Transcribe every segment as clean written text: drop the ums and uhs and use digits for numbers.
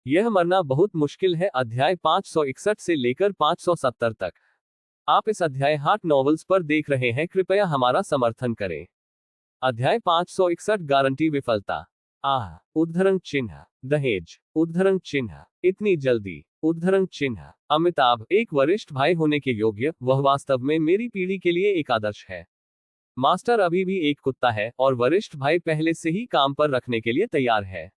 यह मरना बहुत मुश्किल है अध्याय 561 से लेकर 570 तक। आप इस अध्याय हाट नॉवेल्स पर देख रहे हैं, कृपया हमारा समर्थन करें। अध्याय 561 गारंटी विफलता। उद्धरण चिन्ह। दहेज। उद्धरण चिन्ह। इतनी जल्दी। उद्धरण चिन्ह। अमिताभ एक वरिष्ठ भाई होने के योग्य, वह वास्तव में मेरी पीढ़ी के लिए एक आदर्श है। मास्टर अभी भी एक कुत्ता है और वरिष्ठ भाई पहले से ही काम पर रखने के लिए तैयार है।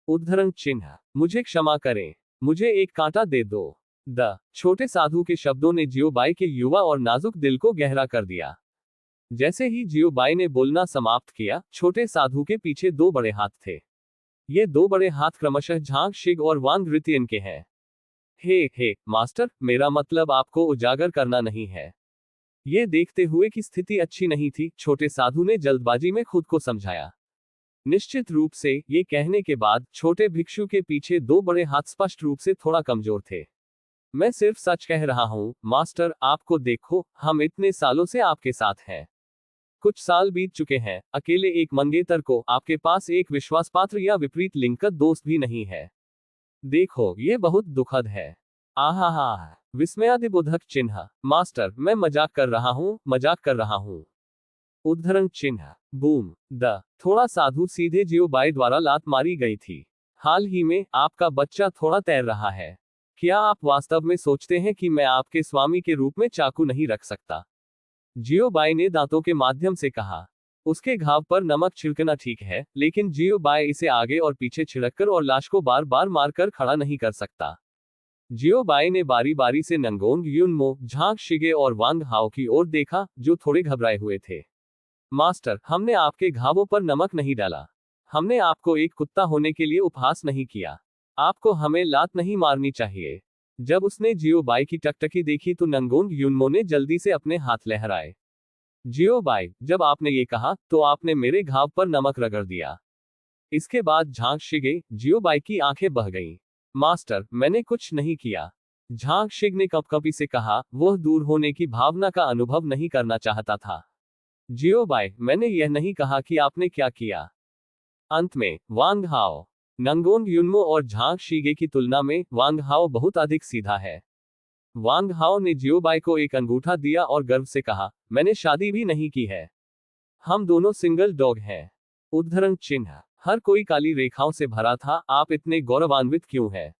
उद्धरण चिन्ह। मुझे क्षमा करें, मुझे एक कांटा दे दो। द छोटे साधु के शब्दों ने जियोबाई के युवा और नाजुक दिल को गहरा कर दिया। जैसे ही जियोबाई ने बोलना समाप्त किया, छोटे साधु के पीछे दो बड़े हाथ थे। ये दो बड़े हाथ क्रमशः झांग शिग और वांग रितियन के हैं। हे मास्टर, मेरा मतलब आपको उजागर करना नहीं है। ये देखते हुए कि स्थिति अच्छी नहीं थी, छोटे साधु ने जल्दबाजी में खुद को समझाया। निश्चित रूप से, ये कहने के बाद छोटे भिक्षु के पीछे दो बड़े हाथ स्पष्ट रूप से थोड़ा कमजोर थे। मैं सिर्फ सच कह रहा हूं, मास्टर, आपको देखो, हम इतने सालों से आपके साथ हैं। कुछ साल बीत चुके हैं, अकेले एक मंगेतर को आपके पास एक विश्वासपात्र या विपरीत लिंग का दोस्त भी नहीं है। देखो, ये बहुत दुखद है। आहा, विस्मयादिबोधक चिन्ह। मास्टर, मैं मजाक कर रहा हूं, मजाक कर रहा हूं। उद्धरण चिन्ह। बूम। द थोड़ा साधु सीधे जियोबाई द्वारा लात मारी गई थी। हाल ही में आपका बच्चा थोड़ा तैर रहा है। क्या आप वास्तव में सोचते हैं कि मैं आपके स्वामी के रूप में चाकू नहीं रख सकता? जियोबाई ने दांतों के माध्यम से कहा। उसके घाव पर नमक छिड़कना ठीक है, लेकिन जियोबाई इसे आगे और पीछे छिड़ककर और लाश को बार बार मारकर खड़ा नहीं कर सकता। जियोबाई ने बारी बारी से नंगोंग युनमो, झांग शिगे और वांग हाओ की ओर देखा, जो थोड़े घबराए हुए थे। मास्टर, हमने आपके घावों पर नमक नहीं डाला। हमने आपको एक कुत्ता होने के लिए उपहास नहीं किया। आपको हमें लात नहीं मारनी चाहिए। जब उसने जियोबाई की टकटकी देखी तो नंगोंग युनमो ने जल्दी से अपने हाथ लहराए। जियोबाई, जब आपने ये कहा, तो आपने मेरे घाव पर नमक रगड़ दिया। इसके बाद झांग शिगे, जियोबाई की आंखें बह गईं। मास्टर, मैंने कुछ नहीं किया। झांग शिग ने कपकपी से कहा, वह दूर होने की भावना का अनुभव नहीं करना चाहता था। जियोबाई, मैंने यह नहीं कहा कि आपने क्या किया। अंत में, वांग हाओ। नंगोंग युनमो और झांग शिगे की तुलना में वांग हाओ बहुत अधिक सीधा है। वांग हाओ ने जियोबाई को एक अंगूठा दिया और गर्व से कहा, मैंने शादी भी नहीं की है। हम दोनों सिंगल डॉग हैं। उद्धरण चिन्ह। हर कोई काली रेखाओं से भरा था। आप इतने गौरवान्वित क्यों हैं?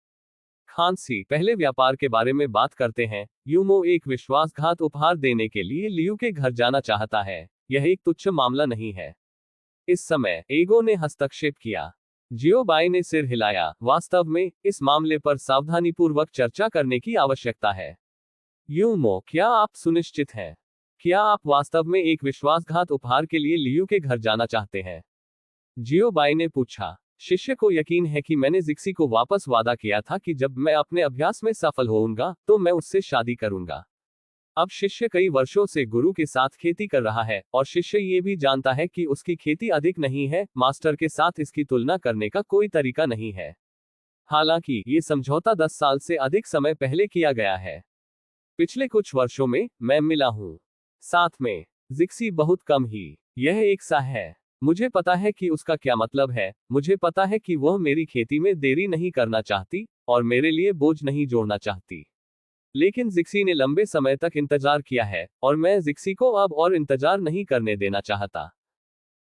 खांसी। पहले व्यापार के बारे में बात करते हैं। यूमो एक विश्वासघात उपहार देने के लिए लियू के घर जाना चाहता है। यह एक तुच्छ मामला नहीं है। इस समय एगो ने हस्तक्षेप किया। जियोबाई ने सिर हिलाया। वास्तव में, इस मामले पर सावधानीपूर्वक चर्चा करने की आवश्यकता है। यूमो, क्या आप सुनिश्चित हैं? क्या आप वास्तव में एक विश्वासघात उपहार के लिए लियू के घर जाना चाहते हैं? जियोबाई ने पूछा। शिष्य को यकीन है कि मैंने जिक्सी को वापस वादा किया था कि जब मैं अपने अभ्यास में सफल होऊंगा, तो मैं उससे शादी करूंगा। अब शिष्य कई वर्षों से गुरु के साथ खेती कर रहा है, और शिष्य ये भी जानता है कि उसकी खेती अधिक नहीं है। मास्टर के साथ इसकी तुलना करने का कोई तरीका नहीं है। हालांकि, ये समझौता 10 साल से अधिक समय पहले किया गया है। पिछले कुछ वर्षों में, मैं मिला हूं। साथ में, जिक्सी बहुत कम ही। यह एक सा है। मुझे पता है कि उसका क्या मतलब है। मुझे पता है कि वह मेरी खेती में देरी नहीं करना चाहती, और मेरे लिए बोझ नहीं जोड़ना चाहती। लेकिन जिक्सी ने लंबे समय तक इंतजार किया है, और मैं जिक्सी को अब और इंतजार नहीं करने देना चाहता।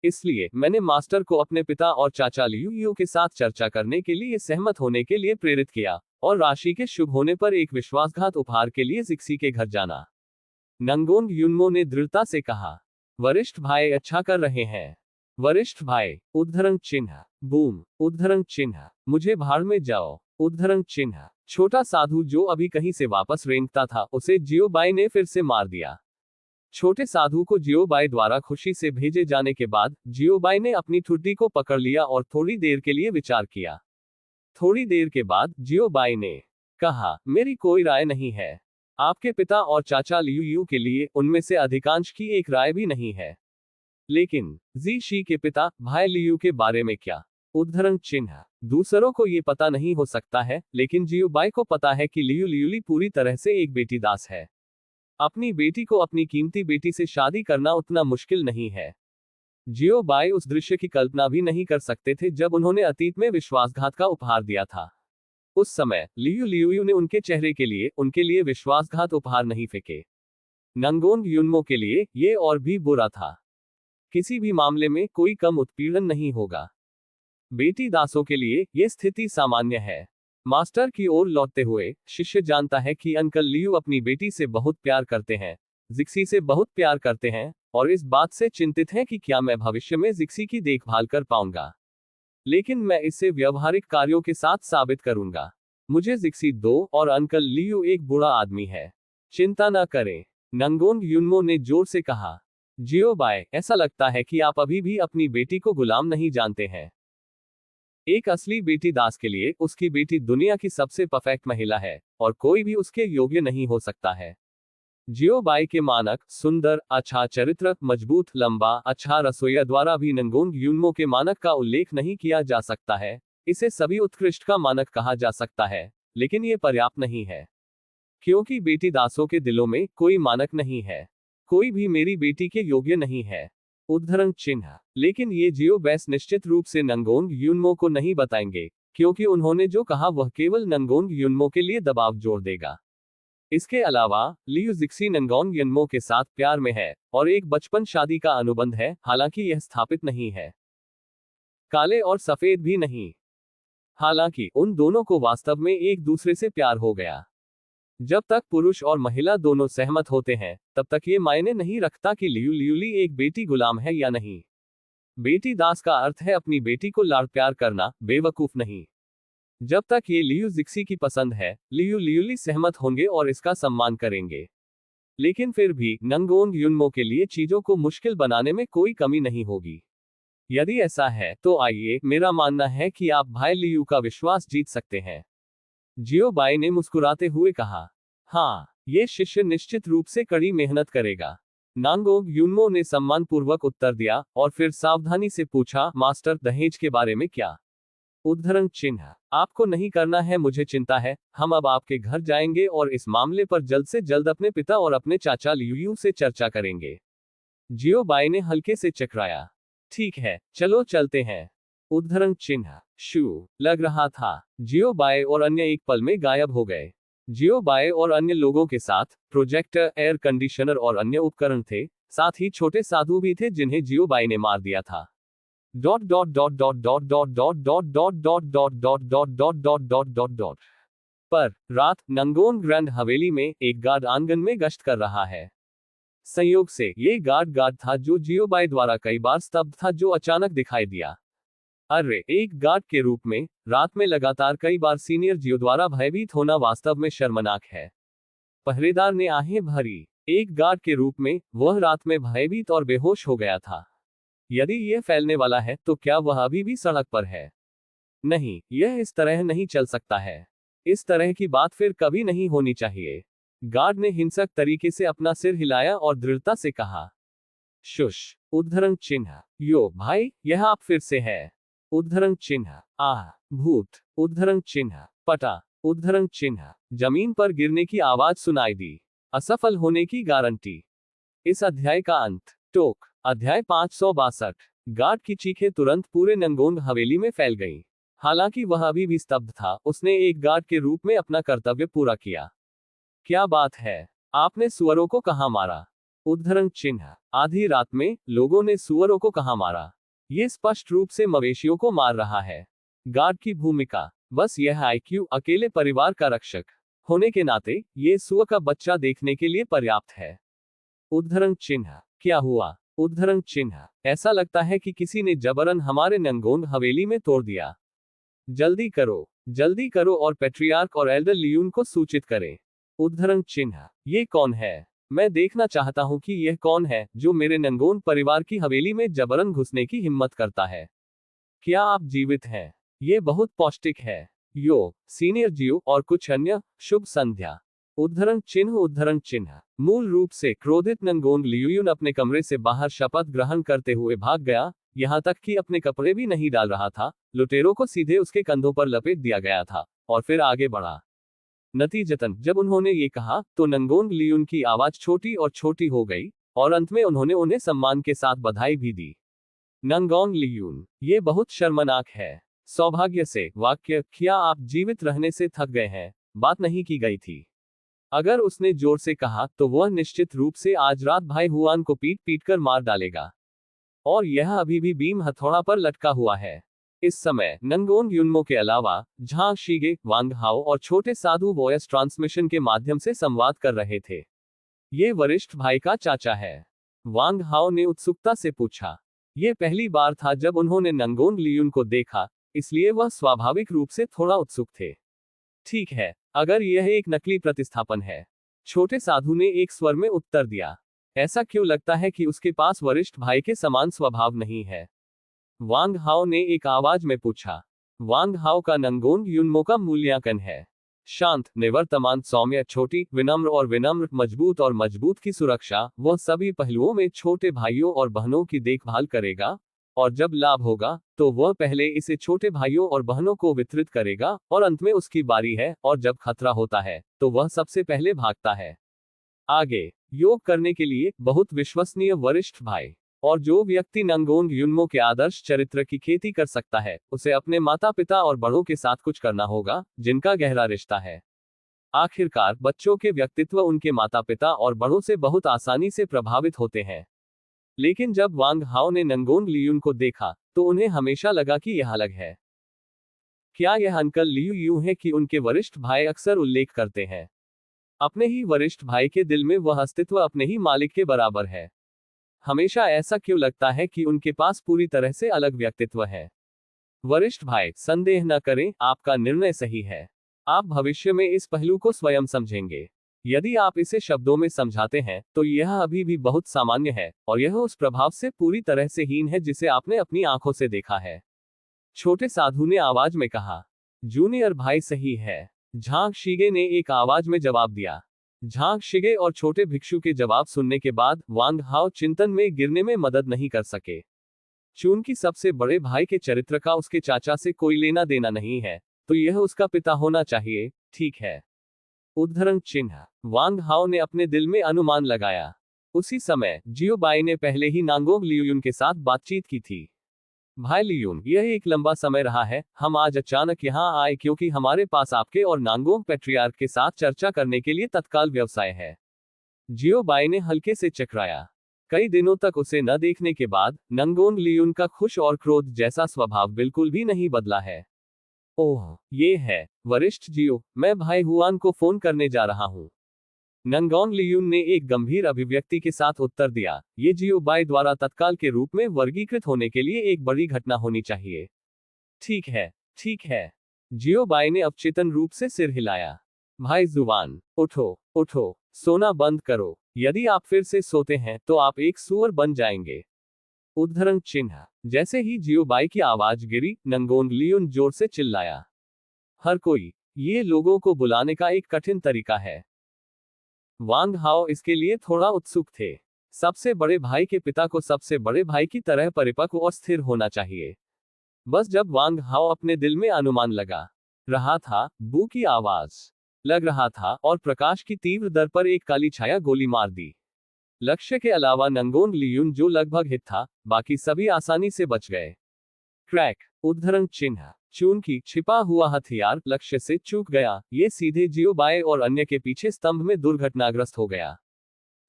इसलिए, मैंने मास्टर को अपने पिता और चाचा लियू यू के साथ चर्चा करने के लिए सहमत होने के लिए प्रेरित किया, और राशि के शुभ होने पर एक विश्वासघात उपहार के लिए जिक्सी के घर जाना। नंगोंग युनमो ने दृढ़ता से कहा। वरिष्ठ भाई अच्छा कर रहे हैं। वरिष्ठ भाई। उद्धरण चिन्ह। बूम। उद्धरण चिन्ह। मुझे भाड़ में जाओ। उद्धरण चिन्ह। छोटा साधु जो अभी कहीं से वापस रेंगता था, उसे जियोबाई ने फिर से मार दिया। छोटे साधु को जियोबाई द्वारा खुशी से भेजे जाने के बाद, जियोबाई ने अपनी ठुड्डी को पकड़ लिया और थोड़ी देर के लिए विचार किया। थोड़ी देर के बाद जियोबाई ने कहा, मेरी कोई राय नहीं है। आपके पिता और चाचा लियू यू के लिए उनमें से अधिकांश की एक राय भी नहीं है। लेकिन जी शी के पिता, भाई लियू के बारे में क्या? उद्धरण चिन्ह। दूसरों को ये पता नहीं हो सकता है, लेकिन जियोबाई को पता है कि लियू लियूली पूरी तरह से एक बेटी दास है। अपनी बेटी को अपनी कीमती बेटी से शादी करना उतना मुश्किल नहीं है। जियोबाई उस दृश्य की कल्पना भी नहीं कर सकते थे जब उन्होंने अतीत में विश्वासघात का उपहार दिया था। उस समय लियू लियू ने उनके चेहरे के लिए उनके लिए विश्वासघात उपहार नहीं फेंके। नंगोंग युनमो के लिए ये और भी बुरा था। किसी भी मामले में कोई कम उत्पीड़न नहीं होगा। बेटी दासों के लिए ये स्थिति सामान्य है। मास्टर की ओर लौटते हुए शिष्य जानता है कि अंकल लियू अपनी बेटी से बहुत प्यार करते हैं, जिक्सी से बहुत प्यार करते हैं, और इस बात से चिंतित हैं कि क्या मैं भविष्य में जिक्सी की देखभाल कर पाऊंगा। लेकिन मैं इसे व्यवहारिक कार्यों के साथ साबित करूंगा। मुझे जिक्सी दो और अंकल लियू एक बुरा आदमी है। चिंता न करें, नंगोंग युनमो ने जोर से कहा। जियो बाय, ऐसा लगता है कि आप अभी भी अपनी बेटी को गुलाम नहीं जानते हैं। एक असली बेटी दास के लिए उसकी बेटी दुनिया की सबसे परफेक्ट महिला है, और कोई भी उसके योग्य नहीं हो सकता है। जियो बाई के मानक सुंदर, अच्छा चरित्र, मजबूत, लंबा, अच्छा रसोइया द्वारा भी नंगोंग युनमो के मानक का उल्लेख नहीं किया जा सकता है। इसे सभी उत्कृष्ट का मानक कहा जा सकता है, लेकिन ये पर्याप्त नहीं है, क्योंकि बेटी दासों के दिलों में कोई मानक नहीं है। कोई भी मेरी बेटी के योग्य नहीं है। उद्धरण चिन्ह। लेकिन ये जियो बेस निश्चित रूप से नंगोंग युनमो को नहीं बताएंगे, क्योंकि उन्होंने जो कहा वह केवल नंगोंग युनमो के लिए दबाव जोड़ देगा। इसके अलावा लियू जिक्सी नंगोंग युनमो के साथ प्यार में है, और एक बचपन शादी का अनुबंध है, हालांकि यह स्थापित नहीं है। काले और सफेद भी नहीं। हालांकि उन दोनों को वास्तव में एक दूसरे से प्यार हो गया। जब तक पुरुष और महिला दोनों सहमत होते हैं, तब तक ये मायने नहीं रखता कि लियू लियूली एक बेटी गुलाम है या नहीं। बेटी दास का अर्थ है अपनी बेटी को लाड़ प्यार करना, बेवकूफ नहीं। जब तक ये लियू जिक्सी की पसंद है, लियू लियूली सहमत होंगे और इसका सम्मान करेंगे। लेकिन फिर भी नंगोंग युनमो के लिए चीजों को मुश्किल बनाने में कोई कमी नहीं होगी। यदि ऐसा है तो आइए, मेरा मानना है कि आप भाई लियू का विश्वास जीत सकते हैं। जियो बाई ने मुस्कुराते हुए कहा। हाँ, ये शिष्य निश्चित रूप से कड़ी मेहनत करेगा। नांगोंग युनमो ने सम्मानपूर्वक उत्तर दिया, और फिर सावधानी से पूछा, मास्टर दहेज के बारे में क्या? उद्धरण चिन्ह। आपको नहीं करना है, मुझे चिंता है। हम अब आपके घर जाएंगे और इस मामले पर जल्द से जल्द अपने पिता और अपने चाचा लियू से चर्चा करेंगे। जियो बाई ने हल्के से चकराया। ठीक है, चलो चलते हैं। उद्धरण चिन्ह। शू लग रहा था जियो बाय और अन्य एक पल में गायब हो गए। जियो बाय और अन्य लोगों के साथ प्रोजेक्टर, एयर कंडीशनर और अन्य उपकरण थे, साथ ही छोटे साधु भी थे जिन्हें जियो बाय ने मार दिया था। Dot dot dot dot dot dot dot dot dot dot dot dot dot dot dot dot dot dot. पर रात नंगोन ग्रैंड हवेली में एक गार्ड आंगन में गश्त कर रहा है। संयोग से ये गार्ड था जो जियो बाय द्वारा कई बार स्तब्ध था, जो अचानक दिखाई दिया। अरे, एक गार्ड के रूप में रात में लगातार कई बार सीनियर जियो द्वारा भयभीत होना वास्तव में शर्मनाक है। पहरेदार ने आहें भरी। एक गार्ड के रूप में वह रात में भयभीत और बेहोश हो गया था। यदि यह फैलने वाला है तो क्या वह अभी भी सड़क पर है? नहीं, यह इस तरह नहीं चल सकता है। इस तरह की बात फिर कभी नहीं होनी चाहिए। गार्ड ने हिंसक तरीके से अपना सिर हिलाया और दृढ़ता से कहा, शुश। उद्धरण चिन्ह। यो भाई, यह आप फिर से है। उद्धरण चिन्ह। आह, भूत। उद्धरण चिन्ह। पटा। उद्धरण चिन्ह। जमीन पर गिरने की आवाज सुनाई दी। असफल होने की गारंटी। इस अध्याय का अंत। टोक। अध्याय 562। गार्ड की चीखें तुरंत पूरे नंगोंग हवेली में फैल गईं। हालांकि वह अभी भी स्तब्ध था, उसने एक गार्ड के रूप में अपना कर्तव्य पूरा किया। क्या बात है? आपने सुअरों को कहां मारा? उद्धरण चिन्ह। आधी रात में लोगों ने सुअरों को कहां मारा? ये स्पष्ट रूप से मवेशियों को मार रहा है। गार्ड की भूमिका बस यह आईक्यू अकेले परिवार का रक्षक होने के नाते ये सुअर का बच्चा देखने के लिए पर्याप्त है। उद्धरण चिन्ह। क्या हुआ? उद्धरण चिन्ह। ऐसा लगता है कि किसी ने जबरन हमारे नंगोंग हवेली में तोड़ दिया। जल्दी करो और पेट्रियार्क और एल्डर लियून को सूचित करें। उद्धरण चिन्ह। ये कौन है? मैं देखना चाहता हूं कि यह कौन है जो मेरे नंगोन परिवार की हवेली में जबरन घुसने की हिम्मत करता है। क्या आप जीवित हैं? ये बहुत पौष्टिक है। यो, सीनियर जियो और कुछ अन्य, शुभ संध्या। उद्धरण चिन्ह। उद्धरण चिन्ह। मूल रूप से क्रोधित नंगोन लियून अपने कमरे से बाहर शपथ ग्रहण करते हुए भाग गया, यहां तक कि अपने कपड़े भी नहीं डाल रहा था। लुटेरों को सीधे उसके कंधों पर लपेट दिया गया था, और फिर आगे बढ़ा। नतीजतन जब उन्होंने ये कहा तो नंगोंग लियून की आवाज छोटी और छोटी हो गई, और अंत में उन्होंने उन्हें सम्मान के साथ बधाई भी दी। नंगोंग लियून, ये बहुत शर्मनाक है। सौभाग्य से वाक्य क्या आप जीवित रहने से थक गए हैं बात नहीं की गई थी। अगर उसने जोर से कहा तो वह निश्चित रूप से आज रात भाई हुआन को पीट पीट कर मार डालेगा। और यह अभी भी बीम हथौड़ा पर लटका हुआ है। इस समय नंगोन युन्मो के अलावा झांग शीगे, वांग हाओ और छोटे साधु वॉयस ट्रांसमिशन के माध्यम से संवाद कर रहे थे। ये वरिष्ठ भाई का चाचा है। वांग हाओ ने उत्सुकता से पूछा। ये पहली बार था जब उन्होंने नंगोन लियुन को देखा, इसलिए वह स्वाभाविक रूप से थोड़ा उत्सुक थे। ठीक है, अगर यह एक नकली प्रतिस्थापन है, छोटे साधु ने एक स्वर में उत्तर दिया। ऐसा क्यों लगता है कि उसके पास वरिष्ठ भाई के समान स्वभाव नहीं है? वांग हाओ ने एक आवाज में पूछा। वांग हाओ का नंगोन युन्मो का मूल्यांकन है शांत, निवर्तमान, सौम्य, छोटी, विनम्र और विनम्र, मजबूत और मजबूत की सुरक्षा। वह सभी पहलुओं में छोटे भाइयों और बहनों की देखभाल करेगा, और जब लाभ होगा तो वह पहले इसे छोटे भाइयों और बहनों को वितरित करेगा और अंत में उसकी बारी है, और जब खतरा होता है तो वह सबसे पहले भागता है। आगे योग करने के लिए बहुत विश्वसनीय वरिष्ठ भाई। और जो व्यक्ति नंगोन युन्मो के आदर्श चरित्र की खेती कर सकता है, उसे अपने माता पिता और बड़ों के साथ कुछ करना होगा जिनका गहरा रिश्ता है। आखिरकार बच्चों के व्यक्तित्व उनके माता पिता और बड़ों से बहुत आसानी से प्रभावित होते हैं। लेकिन जब वांग हाओ ने नंगोन लियुन को देखा तो उन्हें हमेशा लगा कि यह अलग है। क्या यह अंकल लियू यूं है कि उनके वरिष्ठ भाई अक्सर उल्लेख करते हैं। अपने ही वरिष्ठ भाई के दिल में वह अस्तित्व अपने ही मालिक के बराबर है। हमेशा ऐसा क्यों लगता है कि उनके पास पूरी तरह से अलग व्यक्तित्व है? वरिष्ठ भाई, संदेह न करें, आपका निर्णय सही है। आप भविष्य में इस पहलू को स्वयं समझेंगे। यदि आप इसे शब्दों में समझाते हैं तो यह अभी भी बहुत सामान्य है, और यह उस प्रभाव से पूरी तरह से हीन है जिसे आपने अपनी आंखों से देखा है। छोटे साधु ने आवाज में कहा। जूनियर भाई सही है, झांग शीगे ने एक आवाज में जवाब दिया। झांग शिगे और छोटे भिक्षु के जवाब सुनने के बाद वांग हाओ चिंतन में गिरने में मदद नहीं कर सके। चूंकि सबसे बड़े भाई के चरित्र का उसके चाचा से कोई लेना देना नहीं है, तो यह उसका पिता होना चाहिए, ठीक है। उद्धरण चिन्ह। वांग हाओ ने अपने दिल में अनुमान लगाया। उसी समय जियो बाई ने पहले ही नांगोंग लियुन के साथ बातचीत की थी। भाई लियुन, यह एक लंबा समय रहा है, हम आज अचानक यहाँ आए क्योंकि हमारे पास आपके और नांगोंग पैट्रियार्क के साथ चर्चा करने के लिए तत्काल व्यवसाय है। जियो बाई ने हल्के से चकराया। कई दिनों तक उसे न देखने के बाद नंगोंग लियुन का खुश और क्रोध जैसा स्वभाव बिल्कुल भी नहीं बदला है। ओह, ये है वरिष्ठ जियो, मैं भाई हुआन को फोन करने जा रहा हूँ। नंगोंग लियुन ने एक गंभीर अभिव्यक्ति के साथ उत्तर दिया। ये जियो बाई द्वारा तत्काल के रूप में वर्गीकृत होने के लिए एक बड़ी घटना होनी चाहिए। ठीक है, ठीक है। जियो बाई ने अवचेतन रूप से सिर हिलाया। भाई जुबान, उठो, उठो, सोना बंद करो। यदि आप फिर से सोते हैं तो आप एक सूअर बन जाएंगे। उद्धरण चिन्ह। जैसे ही जियो बाई की आवाज गिरी, नंगोंग लियुन जोर से चिल्लाया। हर कोई, ये लोगों को बुलाने का एक कठिन तरीका है। वांग हाओ इसके लिए थोड़ा उत्सुक थे। सबसे बड़े भाई के पिता को सबसे बड़े भाई की तरह परिपक्व और स्थिर होना चाहिए। बस जब वांग हाओ अपने दिल में अनुमान लगा रहा था, बू की आवाज लग रहा था, और प्रकाश की तीव्र दर पर एक काली छाया गोली मार दी। लक्ष्य के अलावा नंगोंग लियुन जो लगभग हिट था, बाकी सभी आसानी से बच गए। क्रैक। उद्धरण चिन्ह। चूंकि छिपा हुआ हथियार लक्ष्य से चूक गया, ये सीधे जियो बाई और अन्य के पीछे स्तंभ में दुर्घटनाग्रस्त हो गया।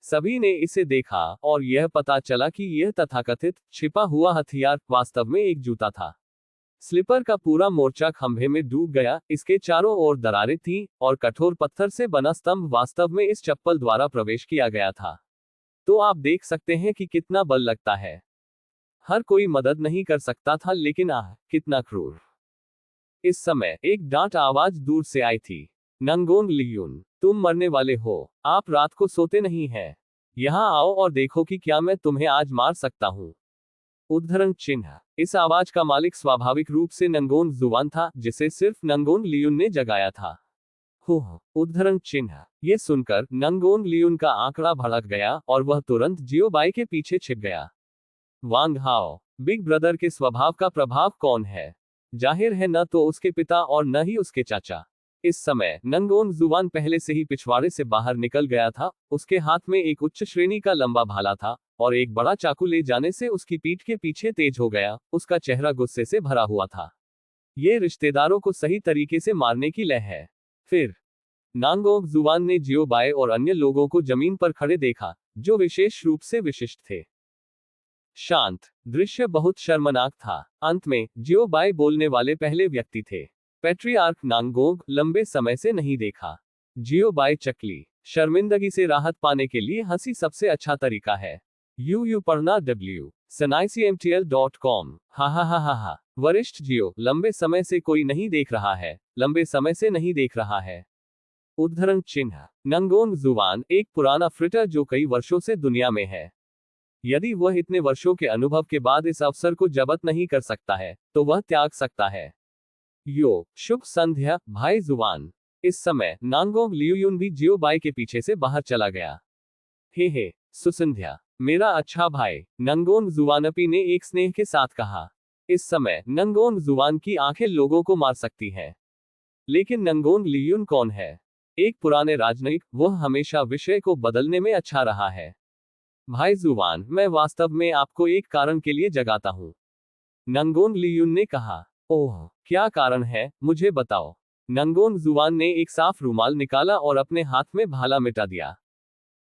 सभी ने इसे देखा और यह पता चला कि यह तथाकथित छिपा हुआ हथियार वास्तव में एक जूता था। स्लीपर का पूरा मोर्चा खंभे में डूब गया, इसके चारों ओर दरारें थीं, और कठोर पत्थर से बना स्तंभ वास्तव में इस चप्पल द्वारा प्रवेश किया गया था। तो आप देख सकते हैं कि कितना बल लगता है। हर कोई मदद नहीं कर सकता था, लेकिन आह, कितना क्रूर। इस समय एक डांट आवाज दूर से आई थी। नंगोंग लियुन, तुम मरने वाले हो, आप रात को सोते नहीं हैं। यहाँ आओ और देखो कि क्या मैं तुम्हें आज मार सकता हूँ। उद्धरण चिन्ह। इस आवाज का मालिक स्वाभाविक रूप से नंगोंग जुवान था, जिसे सिर्फ नंगोंग लियुन ने जगाया था। उद्धरण चिन्ह। ये सुनकर नंगोंग लियुन का आंकड़ा भड़क गया और वह तुरंत जियो बाई के पीछे छिप गया। वांग हाओ, बिग ब्रदर के स्वभाव का प्रभाव कौन है? जाहिर है न तो उसके पिता और न ही उसके चाचा। इस समय नंगोंग जुवान पहले से ही पिछवाड़े से बाहर निकल गया था। उसके हाथ में एक उच्च श्रेणी का लंबा भाला था, और एक बड़ा चाकू ले जाने से उसकी पीठ के पीछे तेज हो गया। उसका चेहरा गुस्से से भरा हुआ था। ये रिश्तेदारों को सही तरीके से मारने की लय है। फिर नांगोंग जुवान ने जियो बाय और अन्य लोगों को जमीन पर खड़े देखा, जो विशेष रूप से विशिष्ट थे। शांत दृश्य बहुत शर्मनाक था। अंत में जियो बाय बोलने वाले पहले व्यक्ति थे। पैट्रियार्क नांगोंग लंबे समय से नहीं देखा। जियो बाय चकली, शर्मिंदगी से राहत पाने के लिए हंसी सबसे अच्छा तरीका है। यू पढ़ना www.snicmtl.com। हा। वरिष्ठ जियो, लंबे समय से कोई नहीं देख रहा है, लंबे समय से नहीं देख रहा है। उद्धरण चिन्ह। नंगोंग जुवान एक पुराना फ्रिटर जो कई वर्षों से दुनिया में है। यदि वह इतने वर्षों के अनुभव के बाद इस अवसर को जब्त नहीं कर सकता है, तो वह त्याग सकता है। यो शुभ संध्या भाई जुवान। इस समय नांगोंग लियुयुन भी जियो बाय के पीछे से बाहर चला गया। हे सुसंध्या मेरा अच्छा भाई, नंगोंग जुवानपी ने एक स्नेह के साथ कहा। इस समय नंगोंग जुवान की आंखें लोगों को मार सकती हैं। लेकिन नंगोंग लियुन कौन है? एक पुराने राजनयिक, वह हमेशा विषय को बदलने में अच्छा रहा है। भाई जुवान, मैं वास्तव में आपको एक कारण के लिए जगाता हूं, नंगोंग लियुन ने कहा। ओह, क्या कारण है, मुझे बताओ। नंगोंग जुवान ने एक साफ रुमाल निकाला और अपने हाथ में भाला मिटा दिया।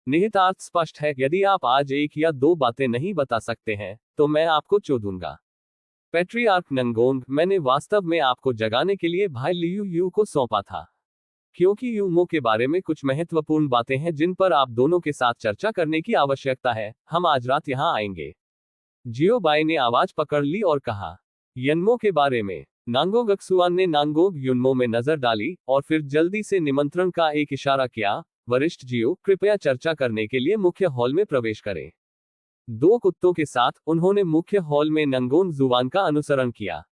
निहितार्थ स्पष्ट है, यदि आप आज एक या दो बातें नहीं बता सकते हैं, तो मैं आपको चोदूंगा। पैट्रियार्क नंगोंग, मैंने वास्तव में आपको जगाने के लिए भाई लियू यू को सौंपा था, क्योंकि यूमो के बारे में कुछ महत्वपूर्ण बातें हैं जिन पर आप दोनों के साथ चर्चा करने की आवश्यकता है। हम आज रात यहां आएंगे। जियो बाय ने आवाज पकड़ ली और कहा। यनमो के बारे में। नांगोंग अक्सुआन ने नांगोंग युनमो में नजर डाली और फिर जल्दी से निमंत्रण का एक इशारा किया। वरिष्ठ जियो, कृपया चर्चा करने के लिए मुख्य हॉल में प्रवेश करें। दो कुत्तों के साथ उन्होंने मुख्य हॉल में नंगोंग जुवान का अनुसरण किया।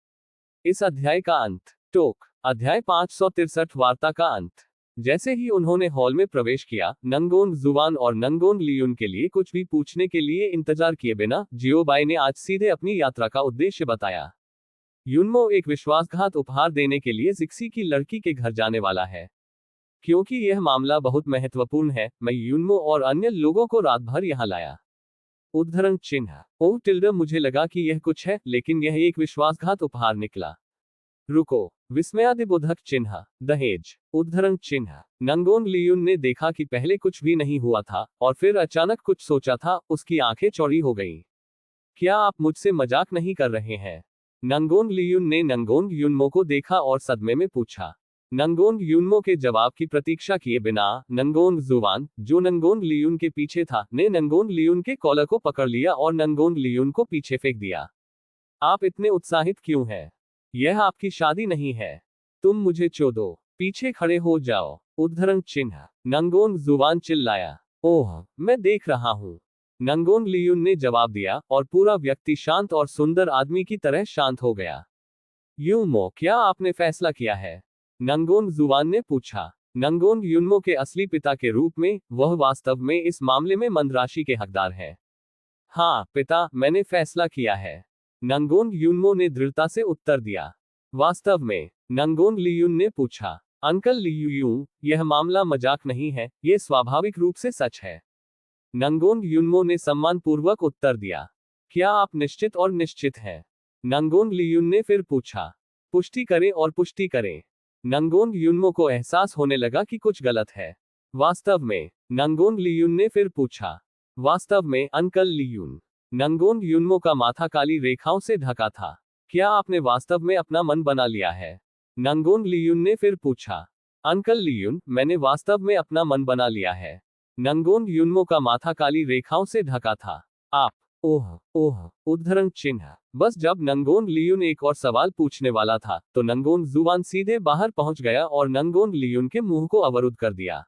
इस अध्याय का अंत। टोक अध्याय 563 वार्ता का अंत। जैसे ही उन्होंने हॉल में प्रवेश किया, नंगोंग जुवान और नंगोंग लियुन के लिए कुछ भी पूछने के लिए इंतजार किए बिना जियो बाय ने आज सीधे अपनी यात्रा का उद्देश्य बताया। युनमो एक विश्वासघात उपहार देने के लिए जिक्सी की लड़की के घर जाने वाला है। क्योंकि यह मामला बहुत महत्वपूर्ण है, मैं युनमो और अन्य लोगों को रात भर यहाँ लाया। उद्धरण चिन्ह। ओ टिल्डर, मुझे लगा कि यह कुछ है, लेकिन यह एक विश्वासघात उपहार निकला। रुको, विस्मयादिबोधक चिन्ह, दहेज। उद्धरण चिन्ह। नंगोंग लियुन ने देखा कि पहले कुछ भी नहीं हुआ था, और फिर अचानक कुछ सोचा था, उसकी आंखें चौड़ी हो गईं। क्या आप मुझसे मजाक नहीं कर रहे हैं? नंगोंग लियुन ने नंगोंग युनमो को देखा और सदमे में पूछा। नंगोंग युनमो के जवाब की प्रतीक्षा किए बिना नंगोंग जुवान, जो नंगोंग लियुन के पीछे था, ने नंगोंग लियुन के कॉलर को पकड़ लिया और नंगोंग लियुन को पीछे फेंक दिया। आप इतने उत्साहित क्यों हैं? यह आपकी शादी नहीं है। तुम मुझे चोदो, पीछे खड़े हो जाओ। उद्धरण चिन्ह। नंगोंग जुवान चिल्लाया। ओह, मैं देख रहा हूं। नंगोंग लियुन ने जवाब दिया, और पूरा व्यक्ति शांत और सुंदर आदमी की तरह शांत हो गया। युनमो, क्या आपने फैसला किया है? नंगोंग जुवान ने पूछा। नंगोंग युनमो के असली पिता के रूप में, वह वास्तव में इस मामले में मंदराशि के हकदार है। हाँ पिता, मैंने फैसला किया है। नंगोंग युनमो ने दृढ़ता से उत्तर दिया। वास्तव में? नंगोंग लियुन ने पूछा। अंकल लियुयू, यह मामला मजाक नहीं है, यह स्वाभाविक रूप से सच है। नंगोंग युनमो ने सम्मानपूर्वक उत्तर दिया। क्या आप निश्चित और निश्चित हैं? नंगोंग लियुन ने फिर पूछा। पुष्टि करें और पुष्टि करें। नंगोंग युनमो को एहसास होने लगा कि कुछ गलत है। वास्तव में? नंगोंग लियुन ने फिर पूछा। वास्तव में अंकल लियुन। नंगोंग युनमो का माथा काली रेखाओं से ढका था। क्या आपने वास्तव में अपना मन बना लिया है? नंगोंग लियुन ने फिर पूछा। अंकल लियुन, मैंने वास्तव में अपना मन बना लिया है। नंगोंग युनमो का माथा काली रेखाओं से ढका था। आप? ओह। उद्धरण चिन्ह। बस जब नंगोंग लियुन एक और सवाल पूछने वाला था, तो नंगोंग जुवान सीधे बाहर पहुंच गया और नंगोंग लियुन के मुंह को अवरुद्ध कर दिया।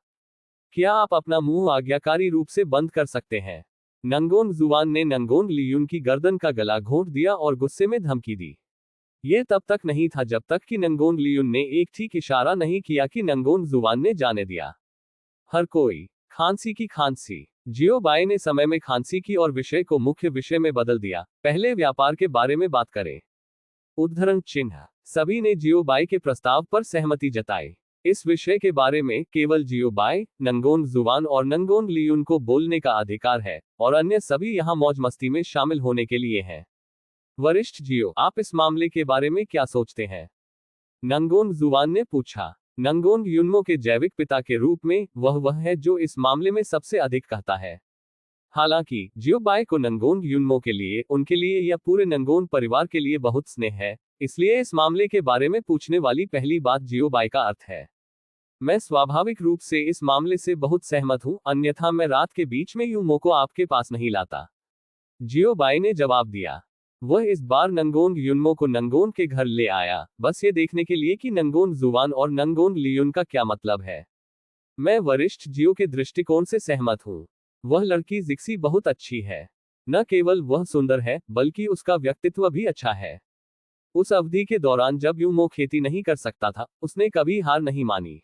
क्या आप अपना मुंह आज्ञाकारी रूप से बंद कर सकते हैं? नंगोंग जुवान ने नंगोंग लियुन की गर्दन का गला घोंट दिया और गुस्से में धमकी दी। यह तब तक नहीं था जब तक कि नंगोंग लियुन ने एक ठीक इशारा नहीं किया कि नंगोंग जुवान ने जाने दिया। हर कोई। खांसी की खांसी। जियो बाय ने समय में खांसी की और विषय को मुख्य विषय में बदल दिया। पहले व्यापार के बारे में बात करें। उद्धरण चिन्ह। सभी ने जियो बाय के प्रस्ताव पर सहमति जताई। इस विषय के बारे में केवल जियो बाय, नंगोंग जुवान और नंगोंग लियुन को बोलने का अधिकार है, और अन्य सभी यहां मौज मस्ती में शामिल होने के लिए हैं। वरिष्ठ जियो, आप इस मामले के बारे में क्या सोचते हैं? नंगोन जुवान ने पूछा। नंगोन युनमो के जैविक पिता के रूप में वह है जो इस मामले में सबसे अधिक कहता है। हालांकि जियोबाई को नंगोन युनमो के लिए, उनके लिए या पूरे नंगोन परिवार के लिए बहुत स्नेह है, इसलिए इस मामले के बारे में पूछने वाली पहली बात जियोबाई का अर्थ है। मैं स्वाभाविक रूप से इस मामले से बहुत सहमत हूं, अन्यथा मैं रात के बीच में युनमो को आपके पास नहीं लाता, जियोबाई ने जवाब दिया। वह इस बार नंगोन युनमो को नंगोन के घर ले आया, बस ये देखने के लिए कि नंगोन जुवान और नंगोन लियुन का क्या मतलब है। मैं वरिष्ठ जियो के दृष्टिकोण से सहमत हूं। वह लड़की जिक्सी बहुत अच्छी है। न केवल वह सुंदर है, बल्कि उसका व्यक्तित्व भी अच्छा है। उस अवधि के दौरान जब युमो खेती नहीं कर सकता था, उसने कभी हार नहीं मानी।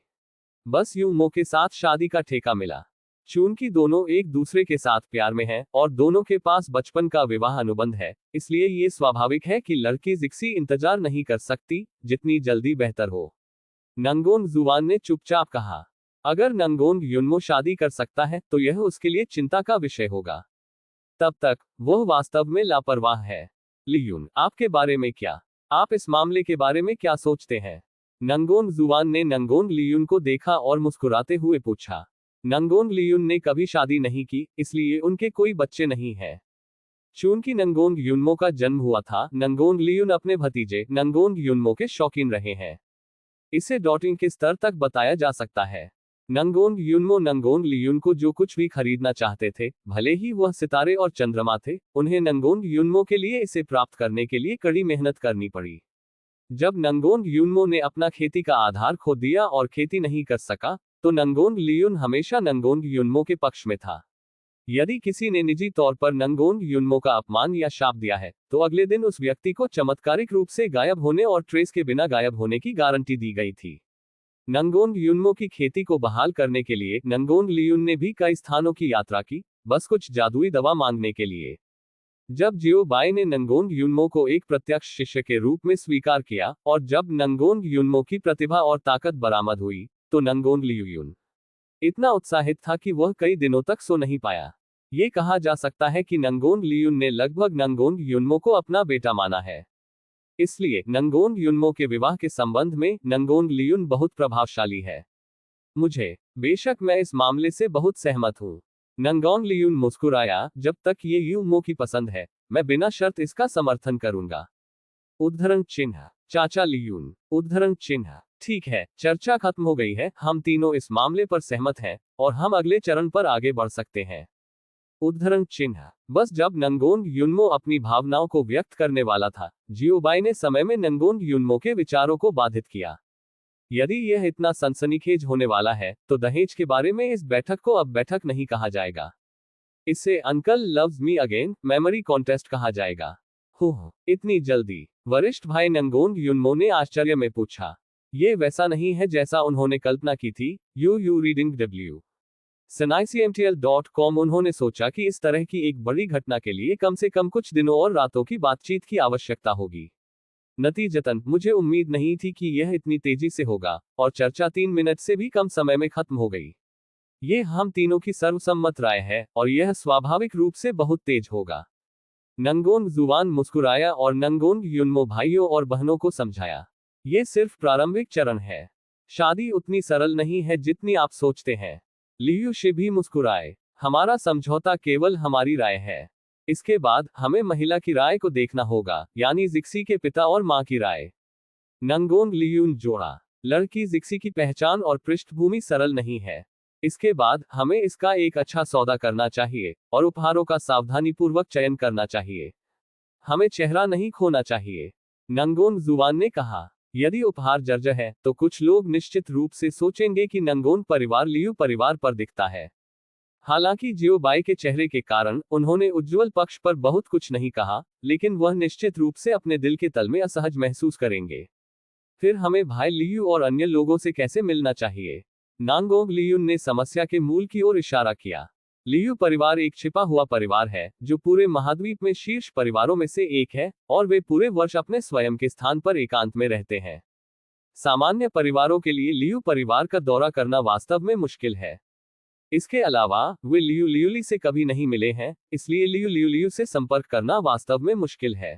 बस युमो के साथ शादी का ठेका मिला। चूंकि दोनों एक दूसरे के साथ प्यार में हैं और दोनों के पास बचपन का विवाह अनुबंध है, इसलिए ये स्वाभाविक है कि लड़की जिक्सी इंतजार नहीं कर सकती, जितनी जल्दी बेहतर हो। नंगोन जुवान ने चुपचाप कहा। अगर नंगोन युनमो शादी कर सकता है तो यह उसके लिए चिंता का विषय होगा। तब तक वह वास्तव में लापरवाह है। लियुन, आपके बारे में क्या? आप इस मामले के बारे में क्या सोचते हैं? नंगोन जुवान ने नंगोन लियुन को देखा और मुस्कुराते हुए पूछा। नंगोन लियुन ने कभी शादी नहीं की, इसलिए उनके कोई बच्चे नहीं हैं। चूंकि नंगोन युनमो का जन्म हुआ था, नंगोन लियुन अपने भतीजे नंगोन युनमो के शौकीन रहे हैं। इसे डॉटिंग के स्तर तक बताया जा सकता है। नंगोन युनमो नंगोन लियुन को जो कुछ भी खरीदना चाहते थे, भले ही वह सितारे और चंद्रमा थे, उन्हें नंगोन युनमो के लिए इसे प्राप्त करने के लिए कड़ी मेहनत करनी पड़ी। जब नंगोन युनमो ने अपना खेती का आधार खो दिया और खेती नहीं कर सका, तो नंगोन लियुन हमेशा नंगोन युनमो के पक्ष में था। यदि किसी ने निजी तौर पर नंगोन युनमो का अपमान या शाप दिया है, तो अगले दिन उस व्यक्ति को चमत्कारिक रूप से गायब होने और ट्रेस के बिना गायब होने की गारंटी दी गई थी। नंगोन युनमो की खेती को बहाल करने के लिए नंगोन लियुन ने भी कई स्थानों की यात्रा की, बस कुछ जादुई दवा मांगने के लिए। जब जियोबाई ने नंगोन युनमो को एक प्रत्यक्ष शिष्य के रूप में स्वीकार किया, और जब नंगोन युनमो की प्रतिभा और ताकत बरामद हुई, तो नंगोन लियुन इतना उत्साहित था कि वह कई दिनों तक सो नहीं पाया। ये कहा जा सकता है कि नंगोन लियुन ने लगभग नंगोन युनमो को अपना बेटा माना है। इसलिए नंगोन युनमो के विवाह के संबंध में नंगोन लियुन बहुत प्रभावशाली है। बेशक मैं इस मामले से बहुत सहमत हूँ। नंगोन लियुन मुस्कुराया। जब तक ये युनमो की पसंद है, मैं बिना शर्त इसका समर्थन करूंगा। उद्धरण चिन्ह चाचा लियुन। उद्धरण चिन्ह ठीक है, चर्चा खत्म हो गई है, हम तीनों इस मामले पर सहमत हैं, और हम अगले चरण पर आगे बढ़ सकते हैं। उद्धरण चिन्ह बस जब नंगोन युनमो अपनी भावनाओं को व्यक्त करने वाला था, जियोबाई ने समय में नंगोन युनमो के विचारों को बाधित किया। यदि यह इतना सनसनीखेज होने वाला है, तो दहेज के बारे में इस बैठक को अब बैठक नहीं कहा जाएगा। इसे uncle loves me again memory contest कहा जाएगा। इतनी जल्दी? वरिष्ठ भाई नंगोन युनमो ने आश्चर्य में पूछा। ये वैसा नहीं है जैसा उन्होंने कल्पना की थी। You reading W SNICMTL.com। उन्होंने सोचा कि इस तरह की एक बड़ी घटना के लिए कम से कम कुछ दिनों और रातों की बातचीत की आवश्यकता होगी। नतीजतन मुझे उम्मीद नहीं थी कि यह इतनी तेजी से होगा, और चर्चा 3 मिनट से भी कम समय में खत्म हो गई। ये हम तीनों की सर्वसम्मत राय है, और यह स्वाभाविक रूप से बहुत तेज होगा। नंगोन जुवान मुस्कुराया और नंगोन युनमो भाइयों और बहनों को समझाया। ये सिर्फ प्रारंभिक चरण है। शादी उतनी सरल नहीं है जितनी आप सोचते हैं। लियू शे भी मुस्कुराए। हमारा समझौता केवल हमारी राय है। इसके बाद हमें महिला की राय को देखना होगा, यानी जिक्सी के पिता और मां की राय। नंगोन लियून जोड़ा। लड़की जिक्सी की पहचान और पृष्ठभूमि सरल नहीं है। इसके बाद हमें इसका एक अच्छा सौदा करना चाहिए, और उपहारों का सावधानीपूर्वक चयन करना चाहिए। हमें चेहरा नहीं खोना चाहिए, नंगोन जुवान ने कहा। यदि उपहार जर्जर है, तो कुछ लोग निश्चित रूप से सोचेंगे कि नंगोन परिवार लियू परिवार पर दिखता है। हालांकि जियोबाई के चेहरे के कारण उन्होंने उज्ज्वल पक्ष पर बहुत कुछ नहीं कहा, लेकिन वह निश्चित रूप से अपने दिल के तल में असहज महसूस करेंगे। फिर हमें भाई लियू और अन्य लोगों से कैसे मिलना चाहिए? नांगोंग लियून ने समस्या के मूल की ओर इशारा किया। लियू परिवार एक छिपा हुआ परिवार है, जो पूरे महाद्वीप में शीर्ष परिवारों में से एक है, और वे पूरे वर्ष अपने स्वयं के स्थान पर एकांत में रहते हैं। सामान्य परिवारों के लिए लियू परिवार का दौरा करना वास्तव में मुश्किल है। इसके अलावा वे लियू लियूली से कभी नहीं मिले हैं, इसलिए लियू लियूलियू से संपर्क करना वास्तव में मुश्किल है।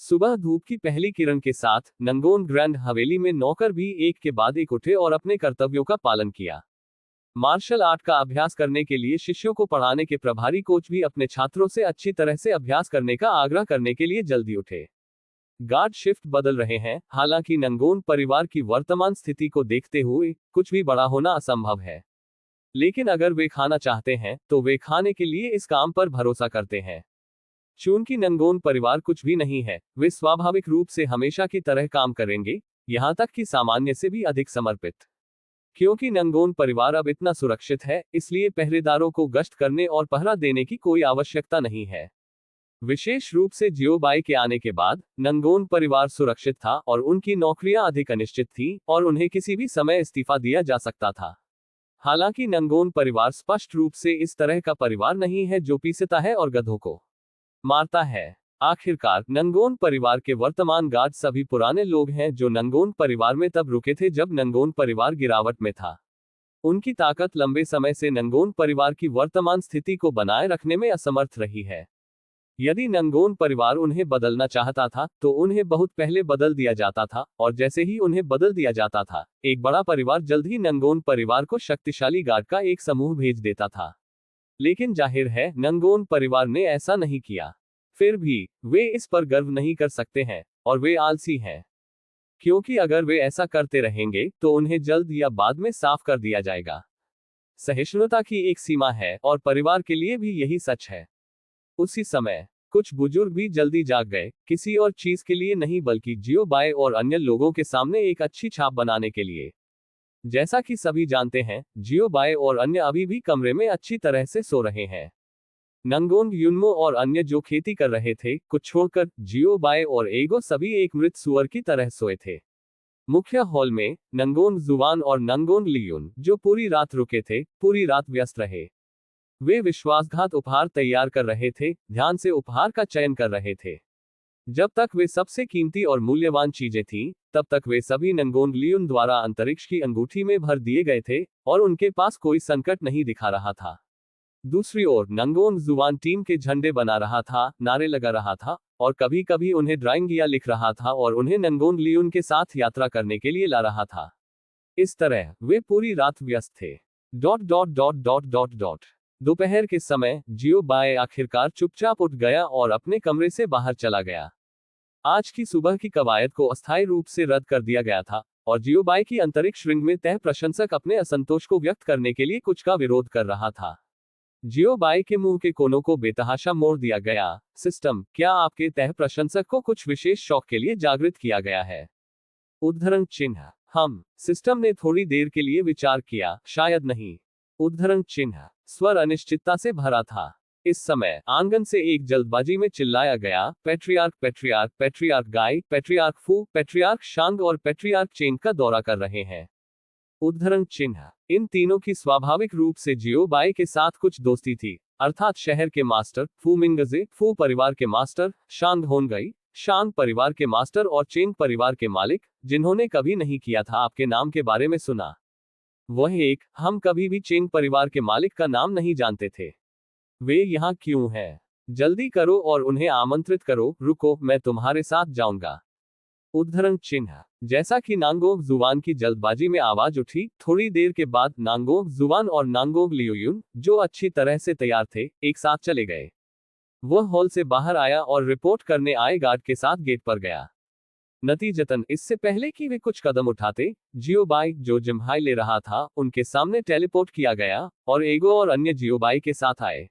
सुबह धूप की पहली किरण के साथ नंगोन ग्रैंड हवेली में नौकर भी एक के बाद एक उठे और अपने कर्तव्यों का पालन किया। मार्शल आर्ट का अभ्यास करने के लिए शिष्यों को पढ़ाने के प्रभारी कोच भी अपने छात्रों से अच्छी तरह से अभ्यास करने का आग्रह करने के लिए जल्दी उठे। गार्ड शिफ्ट बदल रहे हैं। हालांकि नंगोन परिवार की वर्तमान स्थिति को देखते हुए कुछ भी बड़ा होना असंभव है, लेकिन अगर वे खाना चाहते हैं तो वे खाने के लिए इस काम पर भरोसा करते हैं। चूंकि नंगोन परिवार कुछ भी नहीं है, वे स्वाभाविक रूप से हमेशा की तरह काम करेंगे, यहां तक कि सामान्य से भी अधिक समर्पित। क्योंकि नंगोन परिवार अब इतना सुरक्षित है, इसलिए पहरेदारों को गश्त करने और पहरा देने की कोई आवश्यकता नहीं है। विशेष रूप से जियोबाई के आने के बाद नंगोन परिवार सुरक्षित था और उनकी नौकरियां अधिक अनिश्चित थीं और उन्हें किसी भी समय इस्तीफा दिया जा सकता था। हालांकि नंगोन परिवार स्पष्ट रूप से इस तरह का परिवार नहीं है जो पीसता है और गधों को मारता है। आखिरकार नंगोन परिवार के वर्तमान गार्ड सभी पुराने लोग हैं जो नंगोन परिवार में तब रुके थे जब नंगोन परिवार गिरावट में था। उनकी ताकत लंबे समय से नंगोन परिवार की वर्तमान स्थिति को बनाए रखने में असमर्थ रही है। यदि नंगोन परिवार उन्हें बदलना चाहता था तो उन्हें बहुत पहले बदल दिया जाता था, और जैसे ही उन्हें बदल दिया जाता था, एक बड़ा परिवार जल्द ही नंगोन परिवार को शक्तिशाली गार्ड का एक समूह भेज देता था। लेकिन जाहिर है नंगोन परिवार ने ऐसा नहीं किया। फिर भी वे इस पर गर्व नहीं कर सकते हैं और वे आलसी हैं, क्योंकि अगर वे ऐसा करते रहेंगे तो उन्हें जल्द या बाद में साफ कर दिया जाएगा। सहिष्णुता की एक सीमा है और परिवार के लिए भी यही सच है। उसी समय कुछ बुजुर्ग भी जल्दी जाग गए, किसी और चीज के लिए नहीं बल्कि जियोबाई और अन्य लोगों के सामने एक अच्छी छाप बनाने के लिए। जैसा कि सभी जानते हैं, जियोबाई और अन्य अभी भी कमरे में अच्छी तरह से सो रहे हैं। नंगोन युनमो और अन्य जो खेती कर रहे थे, कुछ छोड़कर जियोबाई और एगो सभी एक मृत सुअर की तरह सोए थे। मुख्य हॉल में नंगोन जुवान और नंगोन लियुन, जो पूरी रात रुके थे, पूरी रात व्यस्त रहे। वे विश्वासघात उपहार तैयार कर रहे थे, ध्यान से उपहार का चयन कर रहे थे। जब तक वे सबसे कीमती और मूल्यवान चीजें थीं, तब तक वे सभी नंगोन लियुन द्वारा अंतरिक्ष की अंगूठी में भर दिए गए थे और उनके पास कोई संकट नहीं दिखा रहा था। दूसरी ओर नंगोन जुवान टीम के झंडे बना रहा था, नारे लगा रहा था और कभी कभी उन्हें ड्राइंग या लिख रहा था और उन्हें नंगोन लियुन के साथ यात्रा करने के लिए ला रहा था। इस तरह वे पूरी रात व्यस्त थे। दोपहर के समय जियोबाई आखिरकार चुपचाप उठ गया और अपने कमरे से बाहर चला गया। आज की सुबह की कवायद को अस्थायी रूप से रद्द कर दिया गया था और जियोबाई की अंतरिक्ष रिंग में तह प्रशंसक अपने असंतोष को व्यक्त करने के लिए कुछ का विरोध कर रहा था। जियोबाई के मुंह के कोनों को बेतहाशा मोड़ दिया गया। सिस्टम, क्या आपके तह प्रशंसक को कुछ विशेष शौक के लिए जागृत किया गया है? उद्धरण चिन्ह। हम सिस्टम ने थोड़ी देर के लिए विचार किया, शायद नहीं। उद्धरण चिन्ह। स्वर अनिश्चितता से भरा था। इस समय आंगन से एक जल्दबाजी में चिल्लाया गया, पैट्रियार्क पैट्रियार्क पैट्रियार्क गाय, पैट्रियार्क फू, पैट्रियार्क शांग और पैट्रियार्क चेंग का दौरा कर रहे हैं। उद्धरण चिन्ह। इन तीनों की स्वाभाविक रूप से जियोबाई के साथ कुछ दोस्ती थी, अर्थात शहर के मास्टर फू मिंगजे, फू परिवार के मास्टर शांग होनगई, शांग परिवार के मास्टर और चेंग परिवार के मालिक, जिन्होंने कभी नहीं किया था आपके नाम के बारे में सुना। वह एक, हम कभी भी चेंग परिवार के मालिक का नाम नहीं जानते थे। वे यहाँ क्यों हैं? जल्दी करो और उन्हें आमंत्रित करो। रुको, मैं तुम्हारे साथ जाऊंगा। उद्धरण चिन्ह। जैसा कि नांगोंग जुवान की जल्दबाजी में आवाज उठी, थोड़ी देर के बाद नांगोंग जुवान और नांगोंग लियुयुन, जो अच्छी तरह से तैयार थे, एक साथ चले गए। वह हॉल से बाहर आया और रिपोर्ट करने आए गार्ड के साथ गेट पर गया। नतीजतन इससे पहले कि वे कुछ कदम उठाते, जियोबाई, जो जिम्हाई ले रहा था, उनके सामने टेलीपोर्ट किया गया और एगो और अन्य जियोबाई के साथ आए।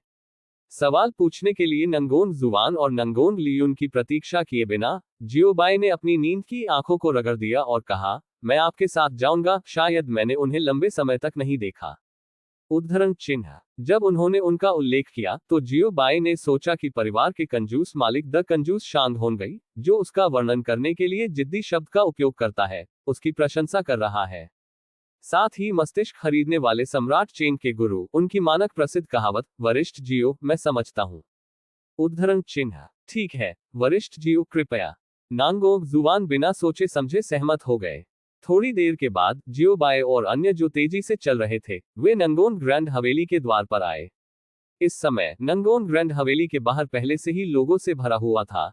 सवाल पूछने के लिए नंगोन जुवान और नंगोन लियुन की प्रतीक्षा किए बिना जियोबाई ने अपनी नींद की आंखों को रगड़ दिया और कहा, मैं आपके साथ जाऊंगा, शायद मैंने उन्हें लंबे समय तक नहीं देखा। उद्धरण चिन्ह। जब उन्होंने उनका उल्लेख किया तो जियोबाई ने सोचा कि परिवार के कंजूस मालिक द कंजूस शांग होनगई, जो उसका वर्णन करने के लिए जिद्दी शब्द का उपयोग करता है, उसकी प्रशंसा कर रहा है। साथ ही मस्तिष्क खरीदने वाले सम्राट चेंग के गुरु, उनकी मानक प्रसिद्ध कहावत, वरिष्ठ जियो, मैं समझता हूं। उद्धरण चिन्ह। ठीक है, वरिष्ठ जियो, कृपया। नांगोंग जुवान बिना सोचे समझे सहमत हो गए। थोड़ी देर के बाद जियोबाई और अन्य जो तेजी से चल रहे थे, वे नंगोन ग्रैंड हवेली के द्वार पर आए। इस समय नंगोन ग्रैंड हवेली के बाहर पहले से ही लोगों से भरा हुआ था,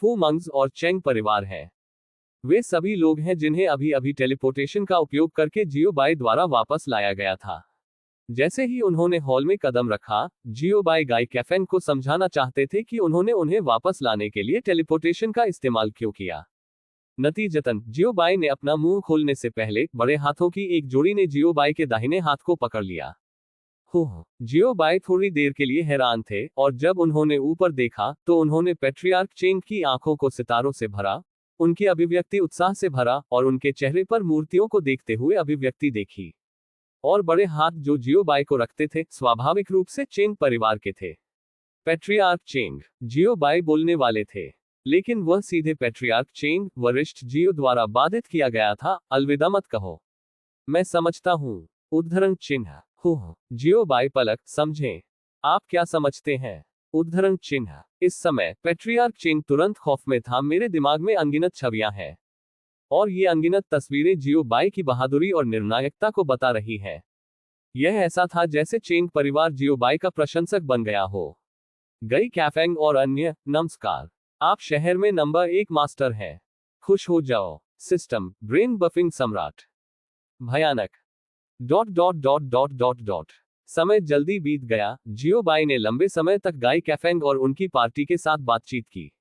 फू मंग्स और चेंग परिवार हैं। वे सभी लोग हैं जिन्हें अभी अभी टेलीपोर्टेशन का उपयोग करके जियोबाई द्वारा वापस लाया गया था। जैसे ही उन्होंने हॉल में कदम रखा, जियोबाई गाई कैफेन को समझाना चाहते थे कि उन्होंने उन्हें वापस लाने के लिए टेलीपोर्टेशन का इस्तेमाल क्यों किया। नतीजतन जियोबाई ने अपना मुंह खोलने से पहले बड़े हाथों की एक जोड़ी ने जियोबाई के दाहिने हाथ को पकड़ लिया। जियोबाई थोड़ी देर के लिए हैरान थे, और जब उन्होंने ऊपर देखा तो उन्होंने पैट्रियार्क चेंग की आंखों को सितारों से भरा, उनकी अभिव्यक्ति उत्साह से भरा, और उनके चेहरे पर मूर्तियों को देखते हुए अभिव्यक्ति देखी। और बड़े हाथ जो जियोबाई को रखते थे स्वाभाविक रूप से चेंग परिवार के थे। पैट्रियार्क चेंग, जियोबाई बोलने वाले थे, लेकिन वह सीधे पैट्रियार्क चेंग, वरिष्ठ जियो द्वारा बाधित किया गया था। अलविदा मत कहो, मैं समझता हूं। उद्धरण चिन्ह। जियोबाई पलक समझें, आप क्या समझते हैं? उद्धरण चिन्ह। इस समय पैट्रियार्क चेंग तुरंत खौफ में था। मेरे दिमाग में अनगिनत छवियां हैं, और ये अनगिनत तस्वीरें जियोबाई की बहादुरी और निर्णायकता को बता रही हैं। यह ऐसा था जैसे चेंग परिवार जियोबाई का प्रशंसक बन गया हो। गई कैफेंग और अन्य, नमस्कार। आप शहर में नंबर 1 मास्टर हैं। खुश हो जाओ। सिस्टम ब्रेन बफिंग सम्राट। भयानक। समय जल्दी बीत गया। जियोबाई ने लंबे समय तक गाई कैफेंग और उनकी पार्टी के साथ बातचीत की।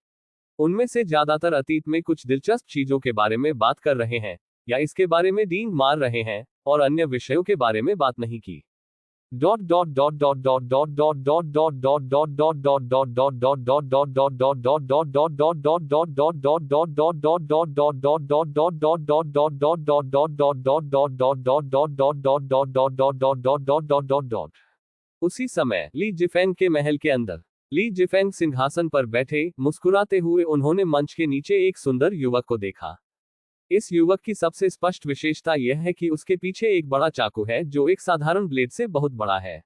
उनमें से ज्यादातर अतीत में कुछ दिलचस्प चीजों के बारे में बात कर रहे हैं, या इसके बारे में डींग मार रहे हैं, और अन्य विषयों के बारे में बात नहीं की। उसी समय ली जिफेंग के महल के अंदर ली जिफेंग सिंहासन पर बैठे मुस्कुराते हुए उन्होंने मंच के नीचे एक सुंदर युवक को देखा। इस युवक की सबसे स्पष्ट विशेषता यह है कि उसके पीछे एक बड़ा चाकू है जो एक साधारण ब्लेड से बहुत बड़ा है।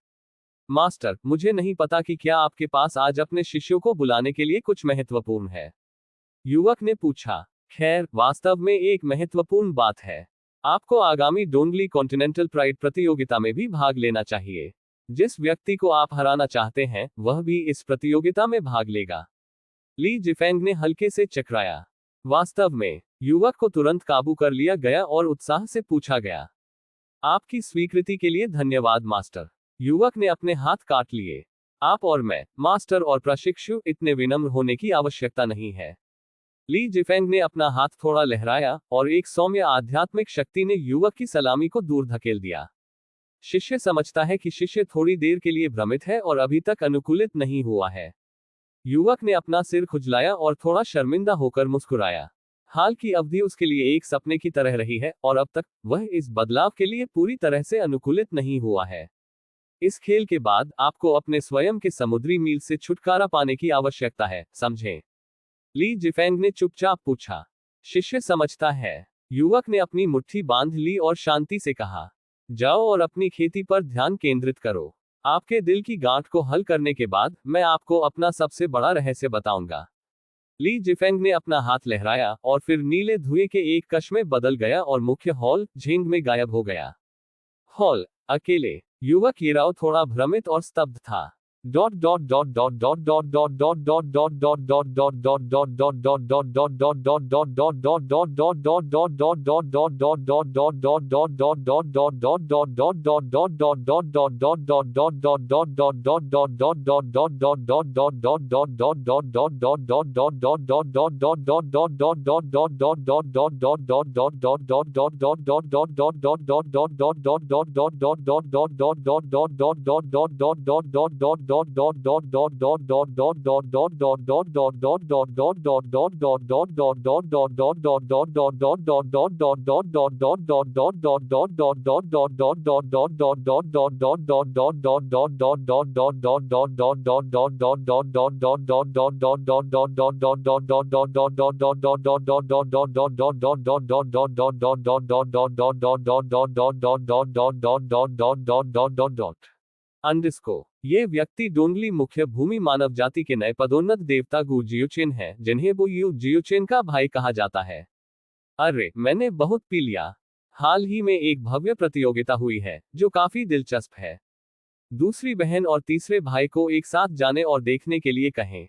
मास्टर, मुझे नहीं पता कि क्या आपके पास आज अपने शिष्यों को बुलाने के लिए कुछ महत्वपूर्ण है, युवक ने पूछा। खैर, वास्तव में एक महत्वपूर्ण बात है। आपको आगामी डोंगली कॉन्टिनेंटल प्राइड प्रतियोगिता में भी भाग लेना चाहिए। जिस व्यक्ति को आप हराना चाहते हैं वह भी इस प्रतियोगिता में भाग लेगा। ली जिफेंग ने हल्के से चकराया। वास्तव में, युवक को तुरंत काबू कर लिया गया और उत्साह से पूछा गया। आपकी स्वीकृति के लिए धन्यवाद मास्टर। युवक ने अपने हाथ काट लिए। आप और मैं, मास्टर और प्रशिक्षु, इतने विनम्र होने की आवश्यकता नहीं है। ली जिफेंग ने अपना हाथ थोड़ा लहराया, और एक सौम्य आध्यात्मिक शक्ति ने युवक की सलामी को दूर धकेल दिया। शिष्य समझता है कि शिष्य थोड़ी देर के लिए भ्रमित है और अभी तक अनुकूलित नहीं हुआ है। युवक ने अपना सिर खुजलाया और थोड़ा शर्मिंदा होकर मुस्कुराया। हाल की अवधि उसके लिए एक सपने की तरह रही है, और अब तक वह इस बदलाव के लिए पूरी तरह से अनुकूलित नहीं हुआ है। इस खेल के बाद आपको अपने स्वयं के समुद्री मील से छुटकारा पाने की आवश्यकता है, समझें? ली जिफेंग ने चुपचाप पूछा। शिष्य समझता है। युवक ने अपनी मुट्ठी बांध ली और शांति से कहा, जाओ और अपनी खेती पर ध्यान केंद्रित करो। आपके दिल की गांठ को हल करने के बाद मैं आपको अपना सबसे बड़ा रहस्य बताऊंगा। ली जिफेंग ने अपना हाथ लहराया और फिर नीले धुएं के एक कश में बदल गया और मुख्य हॉल झींग में गायब हो गया। हॉल अकेले। युवक येराव थोड़ा भ्रमित और स्तब्ध था। अंडस्को। ये व्यक्ति डोंगली मुख्य भूमि मानव जाति के नए पदोन्नत देवता गु जियोचेन है, जिन्हें बु यू जियोचेन का भाई कहा जाता है। अरे, मैंने बहुत पी लिया। हाल ही में एक भव्य प्रतियोगिता हुई है जो काफी दिलचस्प है। दूसरी बहन और तीसरे भाई को एक साथ जाने और देखने के लिए कहें।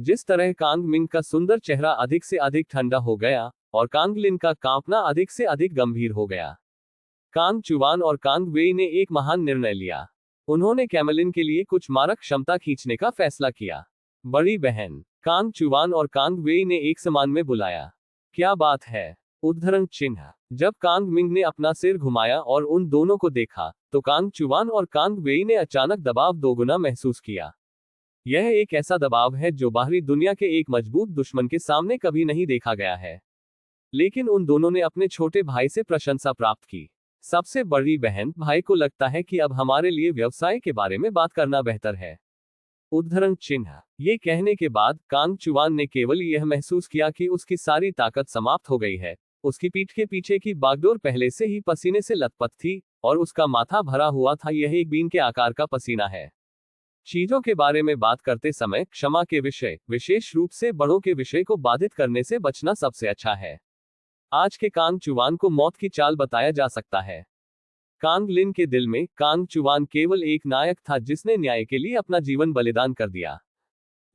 जिस तरह कांग मिंग का सुंदर चेहरा अधिक से अधिक ठंडा हो गया और कांग लिन का कांपना अधिक से अधिक गंभीर हो गया। कांग चुवान और कांग वेई ने एक महान निर्णय लिया। उन्होंने कैमलिन के लिए कुछ मारक क्षमता खींचने का फैसला किया। बड़ी बहन कांग चुवान और कांग वेई ने एक समान में बुलाया। क्या बात है! उद्धरण चिन्ह। जब कांग मिंग ने अपना सिर घुमाया और उन दोनों को देखा, तो कांग चुवान और कांग वेई ने अचानक दबाव दोगुना महसूस किया। यह एक ऐसा दबाव है जो बाहरी दुनिया के एक मजबूत दुश्मन के सामने कभी नहीं देखा गया है। लेकिन उन दोनों ने अपने छोटे भाई से प्रशंसा प्राप्त की। सबसे बड़ी बहन भाई को लगता है कि अब हमारे लिए व्यवसाय के बारे में बात करना बेहतर है। उद्धरण चिन्ह। ये कहने के बाद कांग चुवान ने केवल यह महसूस किया कि उसकी सारी ताकत समाप्त हो गई है। उसकी पीठ के पीछे की बागडोर पहले से ही पसीने से लथपथ थी और उसका माथा भरा हुआ था। यह एक बीन के आकार का पसीना है। चीजों के बारे में बात करते समय क्षमा के विषय, विशेष रूप से बड़ों के विषय को बाधित करने से बचना सबसे अच्छा है। आज के कांग चुवान को मौत की चाल बताया जा सकता है। कांग लिन के दिल में कांग चुवान केवल एक नायक था जिसने न्याय के लिए अपना जीवन बलिदान कर दिया,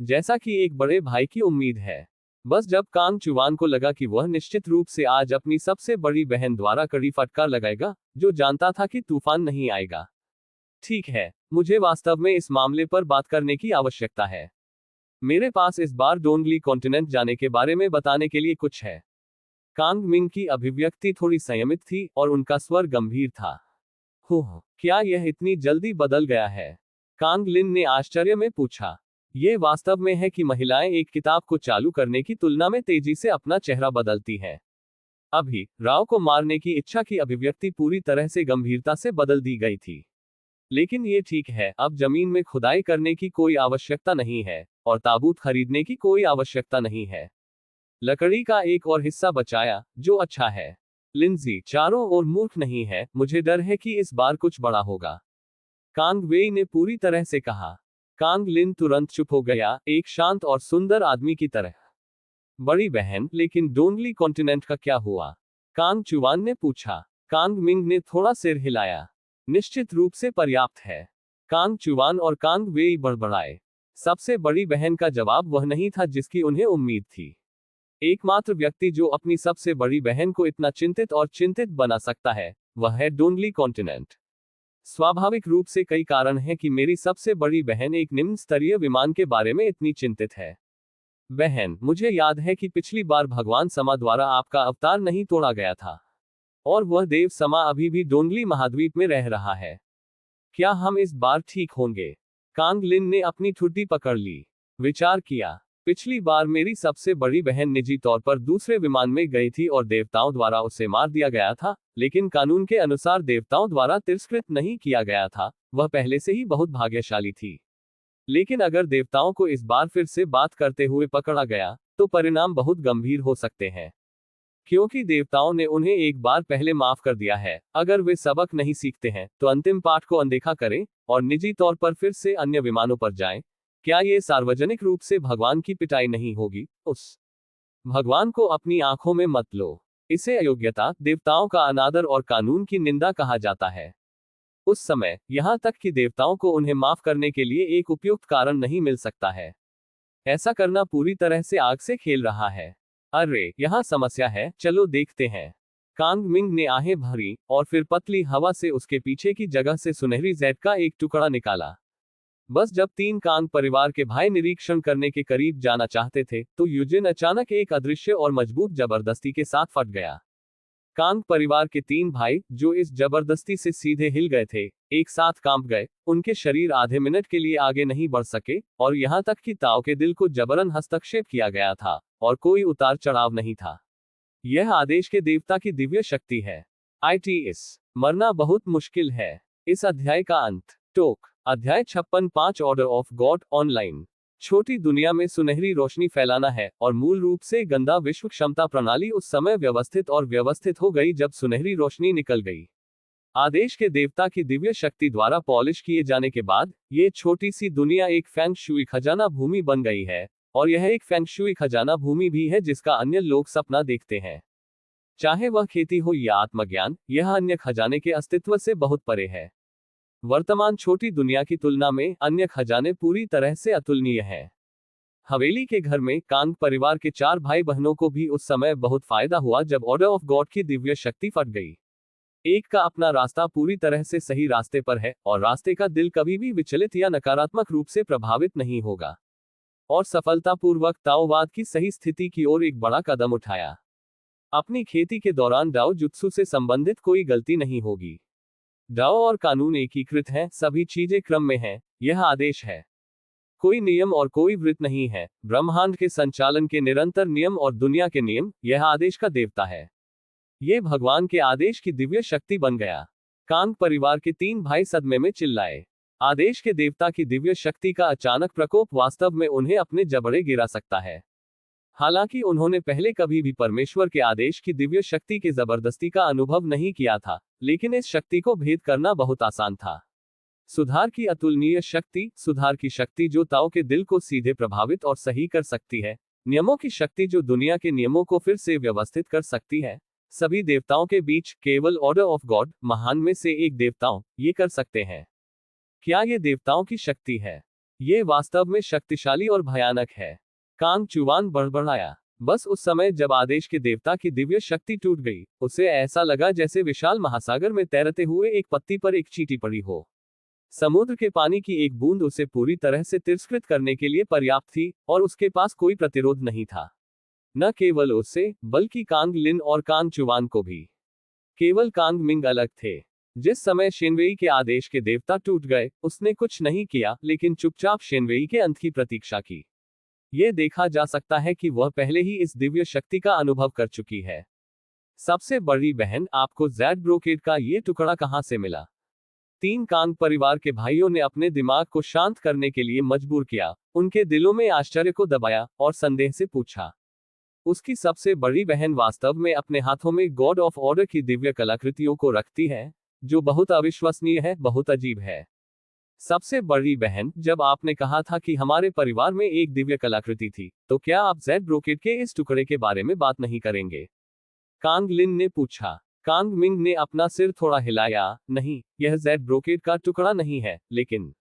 जैसा कि एक बड़े भाई की उम्मीद है। बस जब कांग चुवान को लगा कि वह निश्चित रूप से आज अपनी सबसे बड़ी बहन द्वारा कड़ी फटकार लगाएगा, जो जानता था कि तूफान नहीं आएगा। ठीक है, मुझे वास्तव में इस मामले पर बात करने की आवश्यकता है। मेरे पास इस बार डोंगली कॉन्टिनेंट जाने के बारे में बताने के लिए कुछ है। कांग मिंग की अभिव्यक्ति थोड़ी संयमित थी और उनका स्वर गंभीर था। क्या यह इतनी जल्दी बदल गया है? कांग लिन ने आश्चर्य में पूछा। ये वास्तव में है कि महिलाएं एक किताब को चालू करने की तुलना में तेजी से अपना चेहरा बदलती हैं। अभी राव को मारने की इच्छा की अभिव्यक्ति पूरी तरह से गंभीरता से बदल दी गई थी। लेकिन ये ठीक है, अब जमीन में खुदाई करने की कोई आवश्यकता नहीं है और ताबूत खरीदने की कोई आवश्यकता नहीं है। लकड़ी का एक और हिस्सा बचाया, जो अच्छा है। लिंजी चारों ओर मूर्ख नहीं है, मुझे डर है कि इस बार कुछ बड़ा होगा, कांग वेई ने पूरी तरह से कहा। कांग लिन तुरंत चुप हो गया, एक शांत और सुंदर आदमी की तरह। बड़ी बहन, लेकिन डोंगली कॉन्टिनेंट का क्या हुआ? कांग चुवान ने पूछा। कांग मिंग ने थोड़ा सिर हिलाया। निश्चित रूप से पर्याप्त है। कांग चुवान और कांग वेई बड़बड़ाए। सबसे बड़ी बहन का जवाब वह नहीं था जिसकी उन्हें उम्मीद थी। एकमात्र व्यक्ति जो अपनी सबसे बड़ी बहन को इतना चिंतित और चिंतित बना सकता है, वह है डोंगली कॉन्टिनेंट। स्वाभाविक रूप से कई कारण हैं कि मेरी सबसे बड़ी बहन एक निम्न स्तरीय विमान के बारे में इतनी चिंतित है। बहन, मुझे याद है कि पिछली बार भगवान समा द्वारा आपका अवतार नहीं तोड़ा गया था और वह देव समा अभी भी डोंगली महाद्वीप में रह रहा है। क्या हम इस बार ठीक होंगे? कांग लिन ने अपनी ठुड्डी पकड़ ली। विचार किया। पिछली बार मेरी सबसे बड़ी बहन निजी तौर पर दूसरे विमान में गई थी और देवताओं द्वारा उसे मार दिया गया था, लेकिन कानून के अनुसार देवताओं द्वारा तिरस्कृत नहीं किया गया था। वह पहले से ही बहुत भाग्यशाली थी। लेकिन अगर देवताओं को इस बार फिर से बात करते हुए पकड़ा गया, तो परिणाम बहुत गंभीर हो सकते हैं। क्योंकि देवताओं ने उन्हें एक बार पहले माफ कर दिया है। अगर वे सबक नहीं सीखते हैं, तो अंतिम पाठ को अनदेखा करें और निजी तौर पर फिर से अन्य विमानों पर जाएं। क्या ये सार्वजनिक रूप से भगवान की पिटाई नहीं होगी? उस भगवान को अपनी आंखों में मत लो। इसे अयोग्यता, देवताओं का अनादर और कानून की निंदा कहा जाता है। उस समय, यहां तक कि देवताओं को उन्हें माफ करने के लिए एक उपयुक्त कारण नहीं मिल सकता है। ऐसा करना पूरी तरह से आग से खेल रहा है। अरे, यहाँ समस्या है, चलो देखते हैं। कांग मिंग ने आहें भरी और फिर पतली हवा से उसके पीछे की जगह से सुनहरी जेट का एक टुकड़ा निकाला। बस जब तीन कांग परिवार के भाई निरीक्षण करने के करीब जाना चाहते थे, तो यूजिन अचानक एक अदृश्य और मजबूत जबरदस्ती के साथ फट गया। कांग परिवार के तीन भाई, जो इस जबरदस्ती से सीधे हिल गए थे, एक साथ कांप गए। उनके शरीर आधे मिनट के लिए आगे नहीं बढ़ सके और यहां तक कि ताओ के दिल को जबरन हस्तक्षेप किया गया था और कोई उतार चढ़ाव नहीं था। यह आदेश के देवता की दिव्य शक्ति है। ITS मरना बहुत मुश्किल है। इस अध्याय का अंत। टोक अध्याय 56 5 ऑर्डर ऑफ गॉड ऑनलाइन। छोटी दुनिया में सुनहरी रोशनी फैलाना है और मूल रूप से गंदा विश्व क्षमता प्रणाली उस समय व्यवस्थित हो गई जब सुनहरी रोशनी निकल गई। आदेश के देवता की दिव्य शक्ति द्वारा पॉलिश किए जाने के बाद ये छोटी सी दुनिया एक फेंग शुई खजाना भूमि बन गई है और यह एक फेंग शुई खजाना भूमि भी है जिसका अन्य लोग सपना देखते हैं। चाहे वह खेती हो या आत्मज्ञान, यह अन्य खजाने के अस्तित्व से बहुत परे है। वर्तमान छोटी दुनिया की तुलना में अन्य खजाने पूरी तरह से अतुलनीय हैं। हवेली के घर में कांग परिवार के 4 भाई बहनों को भी उस समय बहुत फायदा हुआ जब ऑर्डर ऑफ गॉड की दिव्य शक्ति फट गई। एक का अपना रास्ता पूरी तरह से सही रास्ते पर है और रास्ते का दिल कभी भी विचलित या नकारात्मक रूप से प्रभावित नहीं होगा, और सफलतापूर्वक ताओवाद की सही स्थिति की ओर एक बड़ा कदम उठाया। अपनी खेती के दौरान डाओ जुत्सु से संबंधित कोई गलती नहीं होगी। डाओ और कानून एकीकृत हैं, सभी चीजें क्रम में हैं, यह आदेश है। कोई नियम और कोई वृत्त नहीं है, ब्रह्मांड के संचालन के निरंतर नियम और दुनिया के नियम, यह आदेश का देवता है। ये भगवान के आदेश की दिव्य शक्ति बन गया। कांग परिवार के 3 भाई सदमे में चिल्लाए। आदेश के देवता की दिव्य शक्ति का अचानक प्रकोप वास्तव में उन्हें अपने जबड़े गिरा सकता है। हालांकि उन्होंने पहले कभी भी परमेश्वर के आदेश की दिव्य शक्ति के जबरदस्ती का अनुभव नहीं किया था, लेकिन इस शक्ति को भेद करना बहुत आसान था। सुधार की अतुलनीय शक्ति, सुधार की शक्ति जो ताओ के दिल को सीधे प्रभावित और सही कर सकती है, नियमों की शक्ति जो दुनिया के नियमों को फिर से व्यवस्थित कर सकती है। सभी देवताओं के बीच केवल ऑर्डर ऑफ गॉड, महान में से एक देवताओं, ये कर सकते हैं। क्या ये देवताओं की शक्ति है? ये वास्तव में शक्तिशाली और भयानक है। कांग चुवान बड़बड़ाया। बस उस समय जब आदेश के देवता की दिव्य शक्ति टूट गई, उसे ऐसा लगा जैसे विशाल महासागर में तैरते हुए एक पत्ती पर एक चींटी पड़ी हो। समुद्र के पानी की एक बूंद उसे पूरी तरह से तिरस्कृत करने के लिए पर्याप्त थी, और उसके पास कोई प्रतिरोध नहीं था। न केवल उसे, बल्कि कांग लिन और कांग चुवान को भी। केवल कांग मिंग अलग थे। जिस समय शेनवेई के आदेश के देवता टूट गए, उसने कुछ नहीं किया, लेकिन चुपचाप शेनवेई के अंत की प्रतीक्षा की। यह देखा जा सकता है कि वह पहले ही इस दिव्य शक्ति का अनुभव कर चुकी है। सबसे बड़ी बहन, आपको ज़ेड ब्रोकेड का ये टुकड़ा कहां से मिला? 3 कांग परिवार के भाइयों ने अपने दिमाग को शांत करने के लिए मजबूर किया, उनके दिलों में आश्चर्य को दबाया और संदेह से पूछा। उसकी सबसे बड़ी बहन वास्तव में अपने हाथों में गॉड ऑफ ऑर्डर की दिव्य कलाकृतियों को रखती है, जो बहुत अविश्वसनीय है, बहुत अजीब है। सबसे बड़ी बहन, जब आपने कहा था कि हमारे परिवार में एक दिव्य कलाकृति थी, तो क्या आप ज़ेड ब्रोकेड के इस टुकड़े के बारे में बात नहीं करेंगे? कांग लिन ने पूछा। कांग मिंग ने अपना सिर थोड़ा हिलाया। नहीं, यह ज़ेड ब्रोकेड का टुकड़ा नहीं है, लेकिन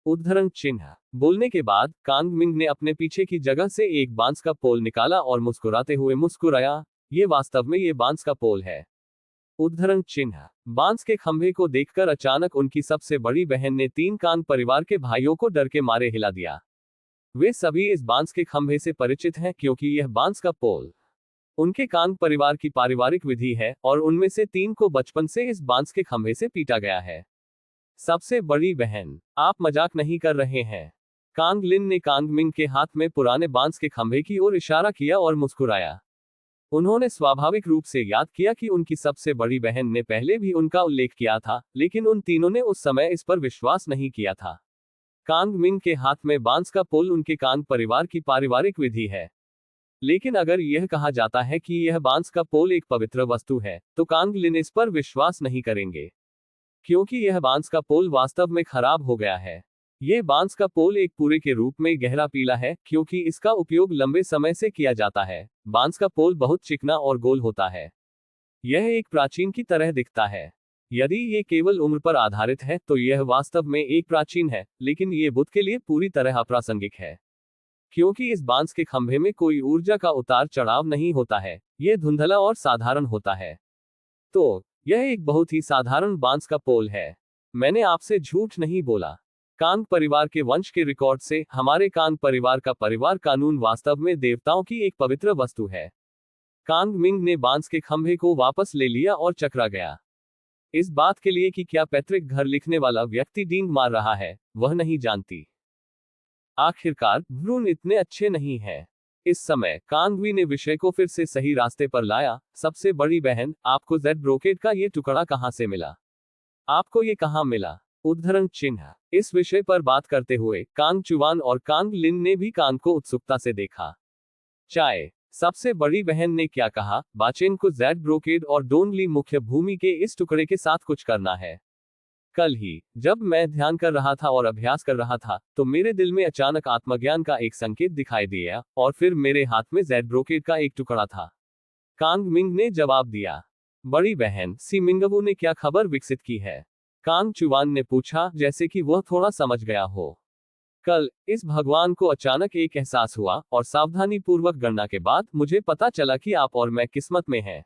उद्धरण चिन्ह। बोलने के बाद कांग मिंग ने अपने पीछे की जगह से एक बांस का पोल निकाला और मुस्कुराते हुए मुस्कुराया। ये वास्तव में ये बांस का पोल है। उद्धरण चिन्ह। बांस के खंभे को देखकर अचानक उनकी सबसे बड़ी बहन ने 3 कांग परिवार के भाइयों को डर के मारे हिला दिया। वे सभी इस बांस के खंभे से परिचित हैं, क्योंकि यह बांस का पोल उनके कांग परिवार की पारिवारिक विधि है, और उनमें से 3 को बचपन से इस बांस के खंभे से पीटा गया है। सबसे बड़ी बहन, आप मजाक नहीं कर रहे हैं? कांग लिन ने कांग मिंग के हाथ में पुराने बांस के खंभे की ओर इशारा किया और मुस्कुराया। उन्होंने स्वाभाविक रूप से याद किया कि उनकी सबसे बड़ी बहन ने पहले भी उनका उल्लेख किया था, लेकिन उन तीनों ने उस समय इस पर विश्वास नहीं किया था। कांग मिंग के हाथ में बांस का पोल उनके कांग परिवार की पारिवारिक विधि है। लेकिन अगर यह कहा जाता है कि यह बांस का पोल एक पवित्र वस्तु है, तो कांग लिन इस पर विश्वास नहीं करेंगे, क्योंकि यह बांस का पोल वास्तव में खराब हो गया है। यह बांस का पोल एक पूरे के रूप में गहरा पीला है, क्योंकि इसका उपयोग लंबे समय से किया जाता है। बांस का पोल बहुत चिकना और गोल होता है। यह एक प्राचीन की तरह दिखता है। यदि ये केवल उम्र पर आधारित है, तो यह वास्तव में एक प्राचीन है, लेकिन ये बुद्ध के लिए पूरी तरह अप्रासंगिक है, क्योंकि इस बांस के खंभे में कोई ऊर्जा का उतार चढ़ाव नहीं होता है। यह धुंधला और साधारण होता है। तो यह एक बहुत ही साधारण बांस का पोल है। मैंने आपसे झूठ नहीं बोला। कांग परिवार के वंश के रिकॉर्ड से, हमारे कांग परिवार का परिवार कानून वास्तव में देवताओं की एक पवित्र वस्तु है। कांग मिंग ने बांस के खंभे को वापस ले लिया और चकरा गया। इस बात के लिए कि क्या पैतृक घर लिखने वाला व्यक्ति डींग मार रहा है, वह नहीं जानती। आखिरकार भ्रूण इतने अच्छे नहीं हैं। इस समय कांगवी ने विषय को फिर से सही रास्ते पर लाया। सबसे बड़ी बहन, आपको ज़ेड ब्रोकेड का ये टुकड़ा कहां से मिला? आपको ये कहां मिला? उद्धरण चिन्ह। इस विषय पर बात करते हुए कांग चुवान और कांग लिन ने भी कांग को उत्सुकता से देखा। चाय। सबसे बड़ी बहन ने क्या कहा? बाचेन को ज़ेड ब्रोकेड और डोनली मुख्य भूमि के इस टुकड़े के साथ कुछ करना है। कल ही जब मैं ध्यान कर रहा था और अभ्यास कर रहा था, तो मेरे दिल में अचानक आत्मज्ञान का एक संकेत दिखाई दिया, और फिर मेरे हाथ में ज़ेड ब्रोकेड का एक टुकड़ा था। कांग मिंग ने जवाब दिया। बड़ी बहन सी मिंगवू ने क्या खबर विकसित की है? कांग चुवान ने पूछा, जैसे कि वह थोड़ा समझ गया हो। कल इस भगवान को अचानक एक एहसास हुआ और सावधानी पूर्वक गणना के बाद मुझे पता चला कि आप और मैं किस्मत में हैं।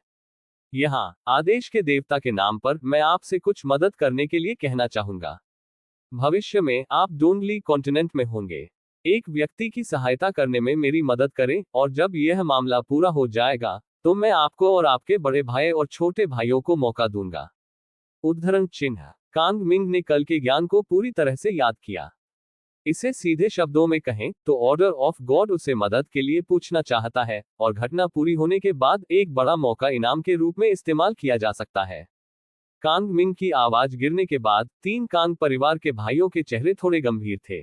यहाँ आदेश के देवता के नाम पर मैं आपसे कुछ मदद करने के लिए कहना चाहूंगा। भविष्य में आप डोंगली कॉन्टिनेंट में होंगे। एक व्यक्ति की सहायता करने में मेरी मदद करें और जब यह मामला पूरा हो जाएगा तो मैं आपको और आपके बड़े भाई और छोटे भाइयों को मौका दूंगा। उद्धरण चिन्ह। कांग मिंग ने कल के ज्ञान को पूरी तरह से याद किया। इसे सीधे शब्दों में कहें तो ऑर्डर ऑफ गॉड उसे मदद के लिए पूछना चाहता है और घटना पूरी होने के बाद एक बड़ा मौका इनाम के रूप में इस्तेमाल किया जा सकता है। कांग मिंग की आवाज गिरने के बाद 3 कांग परिवार के भाइयों के चेहरे थोड़े गंभीर थे।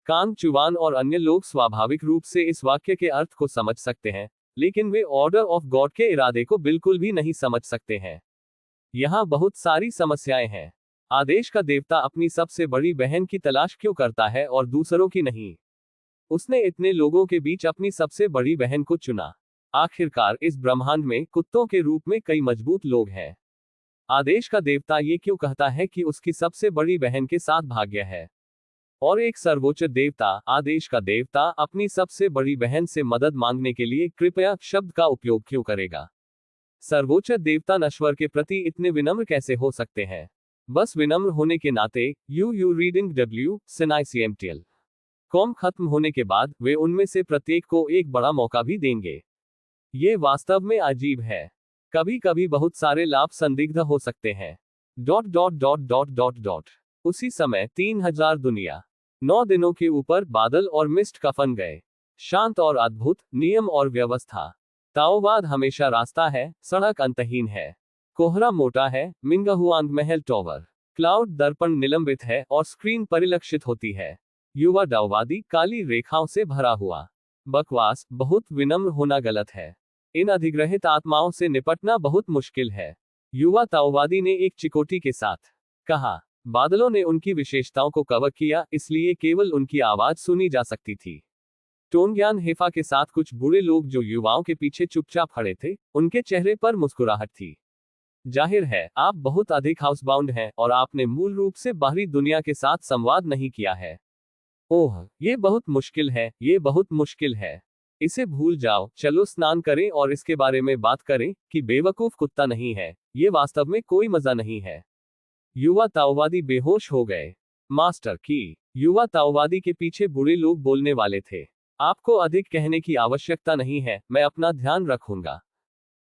कांग चुवान और अन्य लोग स्वाभाविक रूप से इस वाक्य के अर्थ को समझ सकते हैं, लेकिन वे ऑर्डर ऑफ गॉड के इरादे को बिल्कुल भी नहीं समझ सकते हैं। यहाँ बहुत सारी समस्याएं हैं। आदेश का देवता अपनी सबसे बड़ी बहन की तलाश क्यों करता है और दूसरों की नहीं? उसने इतने लोगों के बीच अपनी सबसे बड़ी बहन को चुना। आखिरकार इस ब्रह्मांड में कुत्तों के रूप में कई मजबूत लोग हैं। आदेश का देवता ये क्यों कहता है कि उसकी सबसे बड़ी बहन के साथ भाग्य है? और एक सर्वोच्च देवता, आदेश का देवता, अपनी सबसे बड़ी बहन से मदद मांगने के लिए कृपया शब्द का उपयोग क्यों करेगा? सर्वोच्च देवता नश्वर के प्रति इतने विनम्र कैसे हो सकते हैं? बस विनम्र होने के नाते यू रीडिंग WCNICMTL कॉम खत्म होने के बाद वे उनमें से प्रत्येक को एक बड़ा मौका भी देंगे। ये वास्तव में अजीब है। कभी कभी बहुत सारे लाभ संदिग्ध हो सकते हैं। ... उसी समय 3000 दुनिया 9 दिनों के ऊपर बादल और मिस्ट कफन गए। शांत और अद्भुत नियम और व्यवस्था। ताओवाद हमेशा रास्ता है, सड़क अंतहीन है। कोहरा मोटा है, मिंगहुआंग महल टॉवर। क्लाउड दर्पण निलंबित है और स्क्रीन परिलक्षित होती है। युवा दाओवादी काली रेखाओं से भरा हुआ। बकवास, बहुत विनम्र होना गलत है। इन अधिग्रहित आत्माओं से निपटना बहुत मुश्किल है। युवा ताओवादी ने एक चिकोटी के साथ कहा। बादलों ने उनकी विशेषताओं को कवर किया, इसलिए केवल उनकी आवाज सुनी जा सकती थी। टोनग्यान हेफा के साथ कुछ बूढ़े लोग जो युवाओं के पीछे चुपचाप खड़े थे, उनके चेहरे पर मुस्कुराहट थी। जाहिर है, आप बहुत अधिक हाउसबाउंड हैं और आपने मूल रूप से बाहरी दुनिया के साथ संवाद नहीं किया है। ओह, ये बहुत मुश्किल है, ये बहुत मुश्किल है। इसे भूल जाओ, चलो स्नान करें और इसके बारे में बात करें कि बेवकूफ कुत्ता नहीं है। ये वास्तव में कोई मजा नहीं है। युवा ताओवादी बेहोश हो गए। मास्टर की युवा ताओवादी के पीछे बुरे लोग बोलने वाले थे। आपको अधिक कहने की आवश्यकता नहीं है, मैं अपना ध्यान रखूंगा।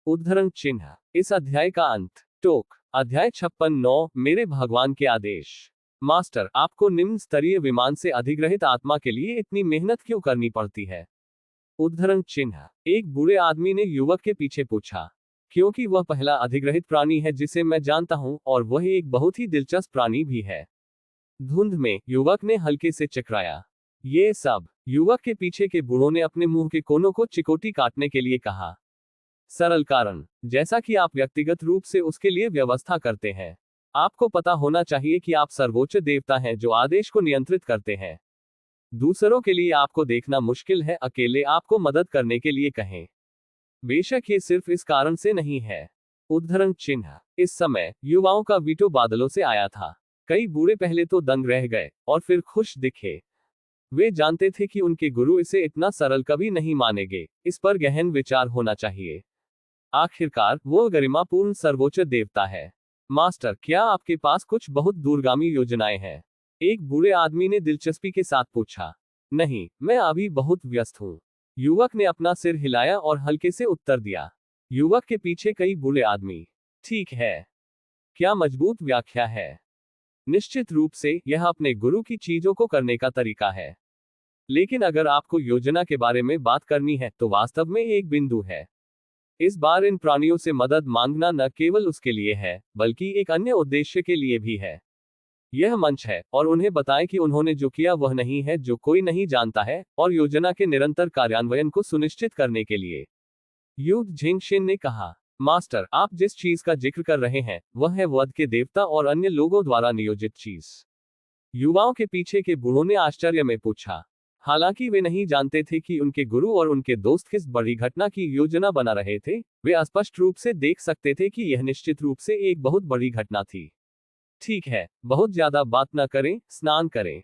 उद्धरण चिन्ह। इस अध्याय का अंत। टोक। अध्याय 56-9 मेरे भगवान के आदेश। मास्टर, आपको निम्न स्तरीय विमान से अधिग्रहित आत्मा के लिए इतनी मेहनत क्यों करनी पड़ती है? उद्धरण चिन्ह। एक बूढ़े आदमी ने युवक के पीछे पूछा। क्योंकि वह पहला अधिग्रहित प्राणी है जिसे मैं जानता हूं और वह एक बहुत ही दिलचस्प प्राणी भी है। धुंध में युवक ने हल्के से चकराया। ये सब। युवक के पीछे के बूढ़ों ने अपने मुंह के कोनों को चिकोटी काटने के लिए कहा। सरल कारण, जैसा कि आप व्यक्तिगत रूप से उसके लिए व्यवस्था करते हैं। आपको पता होना चाहिए कि आप सर्वोच्च देवता हैं जो आदेश को नियंत्रित करते हैं। दूसरों के लिए आपको देखना मुश्किल है, अकेले आपको मदद करने के लिए कहें। बेशक ये सिर्फ इस कारण से नहीं है। उद्धरण चिन्ह। इस समय युवाओं का वीटो बादलों से आया था। कई बूढ़े पहले तो दंग रह गए और फिर खुश दिखे। वे जानते थे कि उनके गुरु इसे इतना सरल कभी नहीं मानेंगे, इस पर गहन विचार होना चाहिए। आखिरकार वो गरिमापूर्ण सर्वोच्च देवता है। मास्टर, क्या आपके पास कुछ बहुत दूरगामी योजनाएं हैं? एक बूढ़े आदमी ने दिलचस्पी के साथ पूछा। नहीं, मैं अभी बहुत व्यस्त हूँ। युवक ने अपना सिर हिलाया और हल्के से उत्तर दिया। युवक के पीछे कई बूढ़े आदमी। ठीक है। क्या मजबूत व्याख्या है। निश्चित रूप से यह अपने गुरु की चीजों को करने का तरीका है। लेकिन अगर आपको योजना के बारे में बात करनी है तो वास्तव में एक बिंदु है। इस बार इन प्राणियों से मदद मांगना न केवल उसके लिए है, बल्कि एक अन्य उद्देश्य के लिए भी है। यह मंच है, और उन्हें बताएं कि उन्होंने जो किया वह नहीं है जो कोई नहीं जानता है, और योजना के निरंतर कार्यान्वयन को सुनिश्चित करने के लिए। यूथ झिंगशिन ने कहा। मास्टर, आप जिस चीज का जिक्र कर रहे हैं वह है वध के देवता और अन्य लोगों द्वारा नियोजित चीज। युवाओं के पीछे के बूढ़ों ने आश्चर्य में पूछा। हालांकि वे नहीं जानते थे कि उनके गुरु और उनके दोस्त किस बड़ी घटना की योजना बना रहे थे, वे स्पष्ट रूप से देख सकते थे कि यह निश्चित रूप से एक बहुत बड़ी घटना थी। ठीक है, बहुत ज्यादा बात न करें, स्नान करें।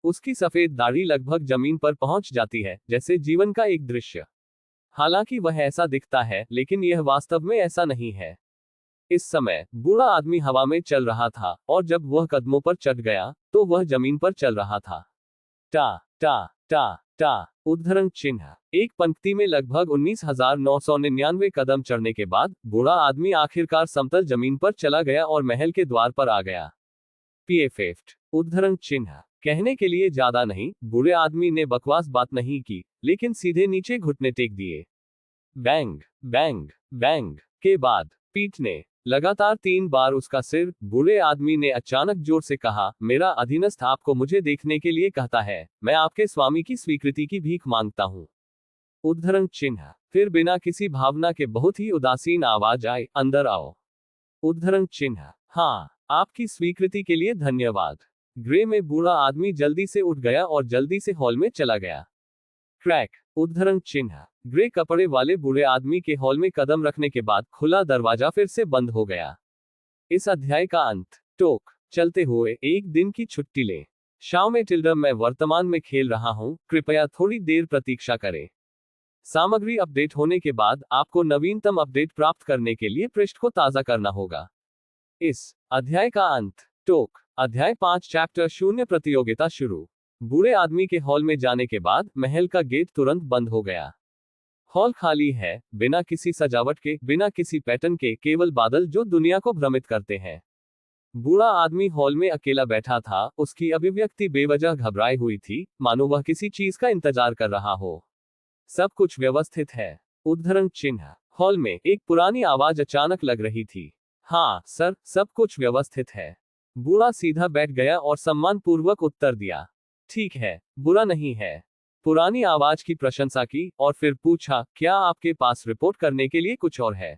उसकी सफेद दाढ़ी लगभग जमीन पर पहुंच जाती है, जैसे जीवन का एक दृश्य। हालांकि वह ऐसा दिखता है, लेकिन यह वास्तव में ऐसा नहीं है। इस समय बूढ़ा आदमी हवा में चल रहा था, और जब वह कदमों पर चढ़ गया तो वह जमीन पर चल रहा था। टा टा टा टा उद्धरण चिन्ह। एक पंक्ति में लगभग 19,999 कदम चढ़ने के बाद बूढ़ा आदमी आखिरकार समतल जमीन पर चला गया और महल के द्वार पर आ गया। पीएफएफ उद्धरण चिन्ह। कहने के लिए ज्यादा नहीं, बूढ़े आदमी ने बकवास बात नहीं की, लेकिन सीधे नीचे घुटने टेक दिए। बैंग बैंग बैंग के बाद पीठ ने लगातार 3 बार उसका सिर। बूढ़े आदमी ने अचानक जोर से कहा, मेरा अधीनस्थ आपको मुझे देखने के लिए कहता है, मैं आपके स्वामी की स्वीकृति की भीख मांगता हूँ। उद्धरण चिन्ह। फिर बिना किसी भावना के बहुत ही उदासीन आवाज आई, अंदर आओ। उद्धरण चिन्ह। हाँ, आपकी स्वीकृति के लिए धन्यवाद। ग्रे में बूढ़ा आदमी जल्दी से उठ गया और जल्दी से हॉल में चला गया। क्रैक उद्धरण चिन्ह। ग्रे कपड़े वाले बूढ़े आदमी के हॉल में कदम रखने के बाद खुला दरवाजा फिर से बंद हो गया। इस अध्याय का अंत। टोक चलते हुए एक दिन की छुट्टी लें। शाम में टिल्डर मैं वर्तमान में खेल रहा हूं, कृपया थोड़ी देर प्रतीक्षा करें। सामग्री अपडेट होने के बाद आपको नवीनतम अपडेट प्राप्त करने के लिए पृष्ठ को ताज़ा करना होगा। इस अध्याय का अंत। टोक अध्याय 5 चैप्टर 0 प्रतियोगिता शुरू। बूढ़े आदमी के हॉल में जाने के बाद महल का गेट तुरंत बंद हो गया। हॉल खाली है, बिना किसी सजावट के, बिना किसी पैटर्न के, केवल बादल जो दुनिया को भ्रमित करते हैं। बूढ़ा आदमी हॉल में अकेला बैठा था, उसकी अभिव्यक्ति बेवजह घबराई हुई थी, मानो वह किसी चीज का इंतजार कर रहा हो। सब कुछ व्यवस्थित है। उद्धरण चिन्ह। हॉल में एक पुरानी आवाज अचानक लग रही थी। हाँ सर, सब कुछ व्यवस्थित है। बूढ़ा सीधा बैठ गया और सम्मानपूर्वक उत्तर दिया, ठीक है, बुरा नहीं है। पुरानी आवाज की प्रशंसा की और फिर पूछा, क्या आपके पास रिपोर्ट करने के लिए कुछ और है?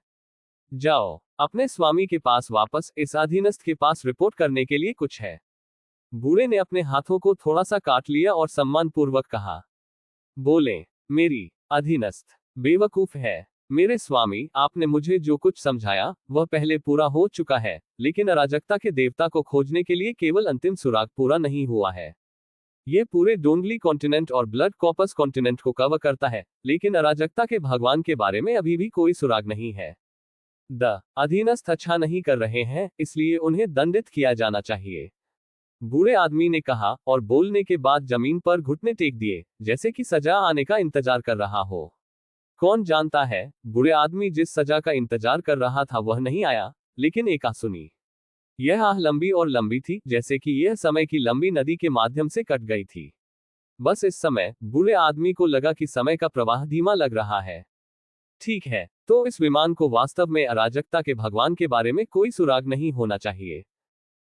जाओ, अपने स्वामी के पास वापस, इस अधीनस्थ के पास रिपोर्ट करने के लिए कुछ है। बूढ़े ने अपने हाथों को थोड़ा सा काट लिया और सम्मानपूर्वक कहा, बोले, मेरी अधीनस्थ बेवकूफ है। मेरे स्वामी, आपने मुझे जो कुछ समझाया वह पहले पूरा हो चुका है, लेकिन अराजकता के देवता को खोजने के लिए केवल अंतिम सुराग पूरा नहीं हुआ है। यह पूरे डोंगली कॉन्टिनेंट और ब्लड कॉपस कॉन्टिनेंट को कवर करता है, लेकिन अराजकता के भगवान के बारे में अभी भी कोई सुराग नहीं है। द अधीनस्थ अच्छा नहीं कर रहे हैं, इसलिए उन्हें दंडित किया जाना चाहिए। बूढ़े आदमी ने कहा और बोलने के बाद जमीन पर घुटने टेक दिए, जैसे कि सजा आने का इंतजार कर रहा हो। कौन जानता है, बूढ़े आदमी जिस सजा का इंतजार कर रहा था वह नहीं आया, लेकिन एक आह सुनी। यह आह लंबी और लंबी थी, जैसे कि यह समय की लंबी नदी के माध्यम से कट गई थी। बस इस समय बूढ़े आदमी को लगा कि समय का प्रवाह धीमा लग रहा है। ठीक है, तो इस विमान को वास्तव में अराजकता के भगवान के बारे में कोई सुराग नहीं होना चाहिए।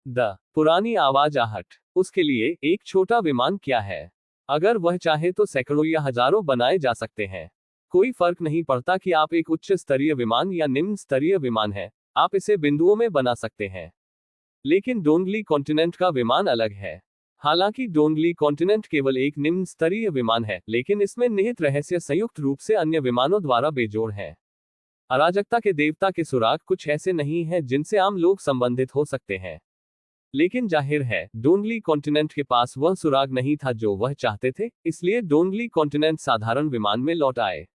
द पुरानी आवाज आहट। उसके लिए एक छोटा विमान क्या है? अगर वह चाहे तो सैकड़ों या हजारों बनाए जा सकते हैं। कोई फर्क नहीं पड़ता कि आप एक उच्च स्तरीय विमान या निम्न स्तरीय विमान है, आप इसे बिंदुओं में बना सकते हैं। लेकिन डोंगली कॉन्टिनेंट का विमान अलग है। हालांकि डोंगली कॉन्टिनेंट केवल एक निम्न स्तरीय विमान है, लेकिन इसमें निहित रहस्य संयुक्त रूप से अन्य विमानों द्वारा बेजोड़ है। अराजकता के देवता के सुराग कुछ ऐसे नहीं हैं जिनसे आम लोग संबंधित हो सकते हैं। लेकिन जाहिर है, डोंगली कॉन्टिनेंट के पास वह सुराग नहीं था जो वह चाहते थे, इसलिए डोंगली कॉन्टिनेंट साधारण विमान में लौट आए।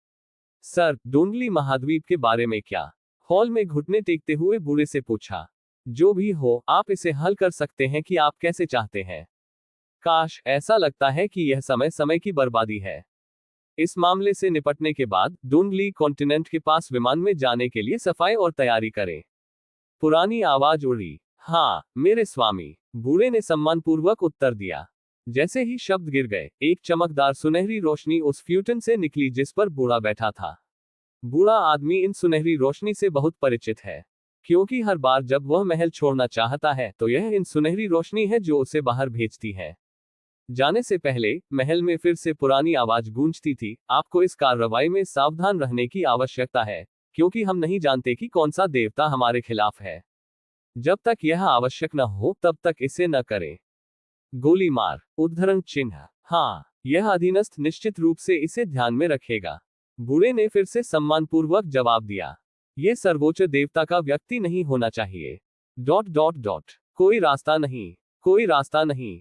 सर, डोंगली महाद्वीप के बारे में क्या? हॉल में घुटने टेकते हुए बूढ़े से पूछा। जो भी हो, आप इसे हल कर सकते हैं कि आप कैसे चाहते हैं। काश, ऐसा लगता है कि यह समय की बर्बादी है। इस मामले से निपटने के बाद डोंगली कॉन्टिनेंट के पास विमान में जाने के लिए सफाई और तैयारी करें। पुरानी आवाज उड़ी। हाँ, मेरे स्वामी, बूढ़े ने सम्मानपूर्वक उत्तर दिया। जैसे ही शब्द गिर गए, एक चमकदार सुनहरी रोशनी उस फ्यूटन से निकली जिस पर बूढ़ा बैठा था। बूढ़ा आदमी इन सुनहरी रोशनी से बहुत परिचित है, क्योंकि हर बार जब वह महल छोड़ना चाहता है तो यह इन सुनहरी रोशनी है जो उसे बाहर भेजती है। जाने से पहले महल में फिर से पुरानी आवाज गूंजती थी, आपको इस कार्रवाई में सावधान रहने की आवश्यकता है, क्योंकि हम नहीं जानते कि कौन सा देवता हमारे खिलाफ है। जब तक यह आवश्यक न हो तब तक इसे न करें। गोली मार। उद्धरण चिन्ह। हाँ, यह अधीनस्थ निश्चित रूप से इसे ध्यान में रखेगा। बूढ़े ने फिर से सम्मानपूर्वक जवाब दिया। यह सर्वोच्च देवता का व्यक्ति नहीं होना चाहिए। ... कोई रास्ता नहीं, कोई रास्ता नहीं।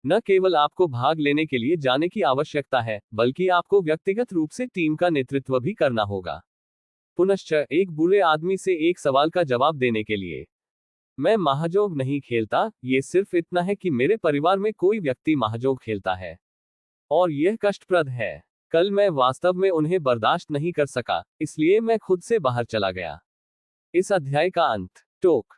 न केवल आपको भाग लेने के लिए जाने की आवश्यकता है, बल्कि आपको व्यक्तिगत रूप से टीम का नेतृत्व भी करना होगा। पुनश्च एक बुरे आदमी से एक सवाल का जवाब देने के लिए, मैं महाजोग नहीं खेलता, ये सिर्फ इतना है कि मेरे परिवार में कोई व्यक्ति महाजोग खेलता है और यह कष्टप्रद है। कल मैं वास्तव में उन्हें बर्दाश्त नहीं कर सका, इसलिए मैं खुद से बाहर चला गया। इस अध्याय का अंत। टोक।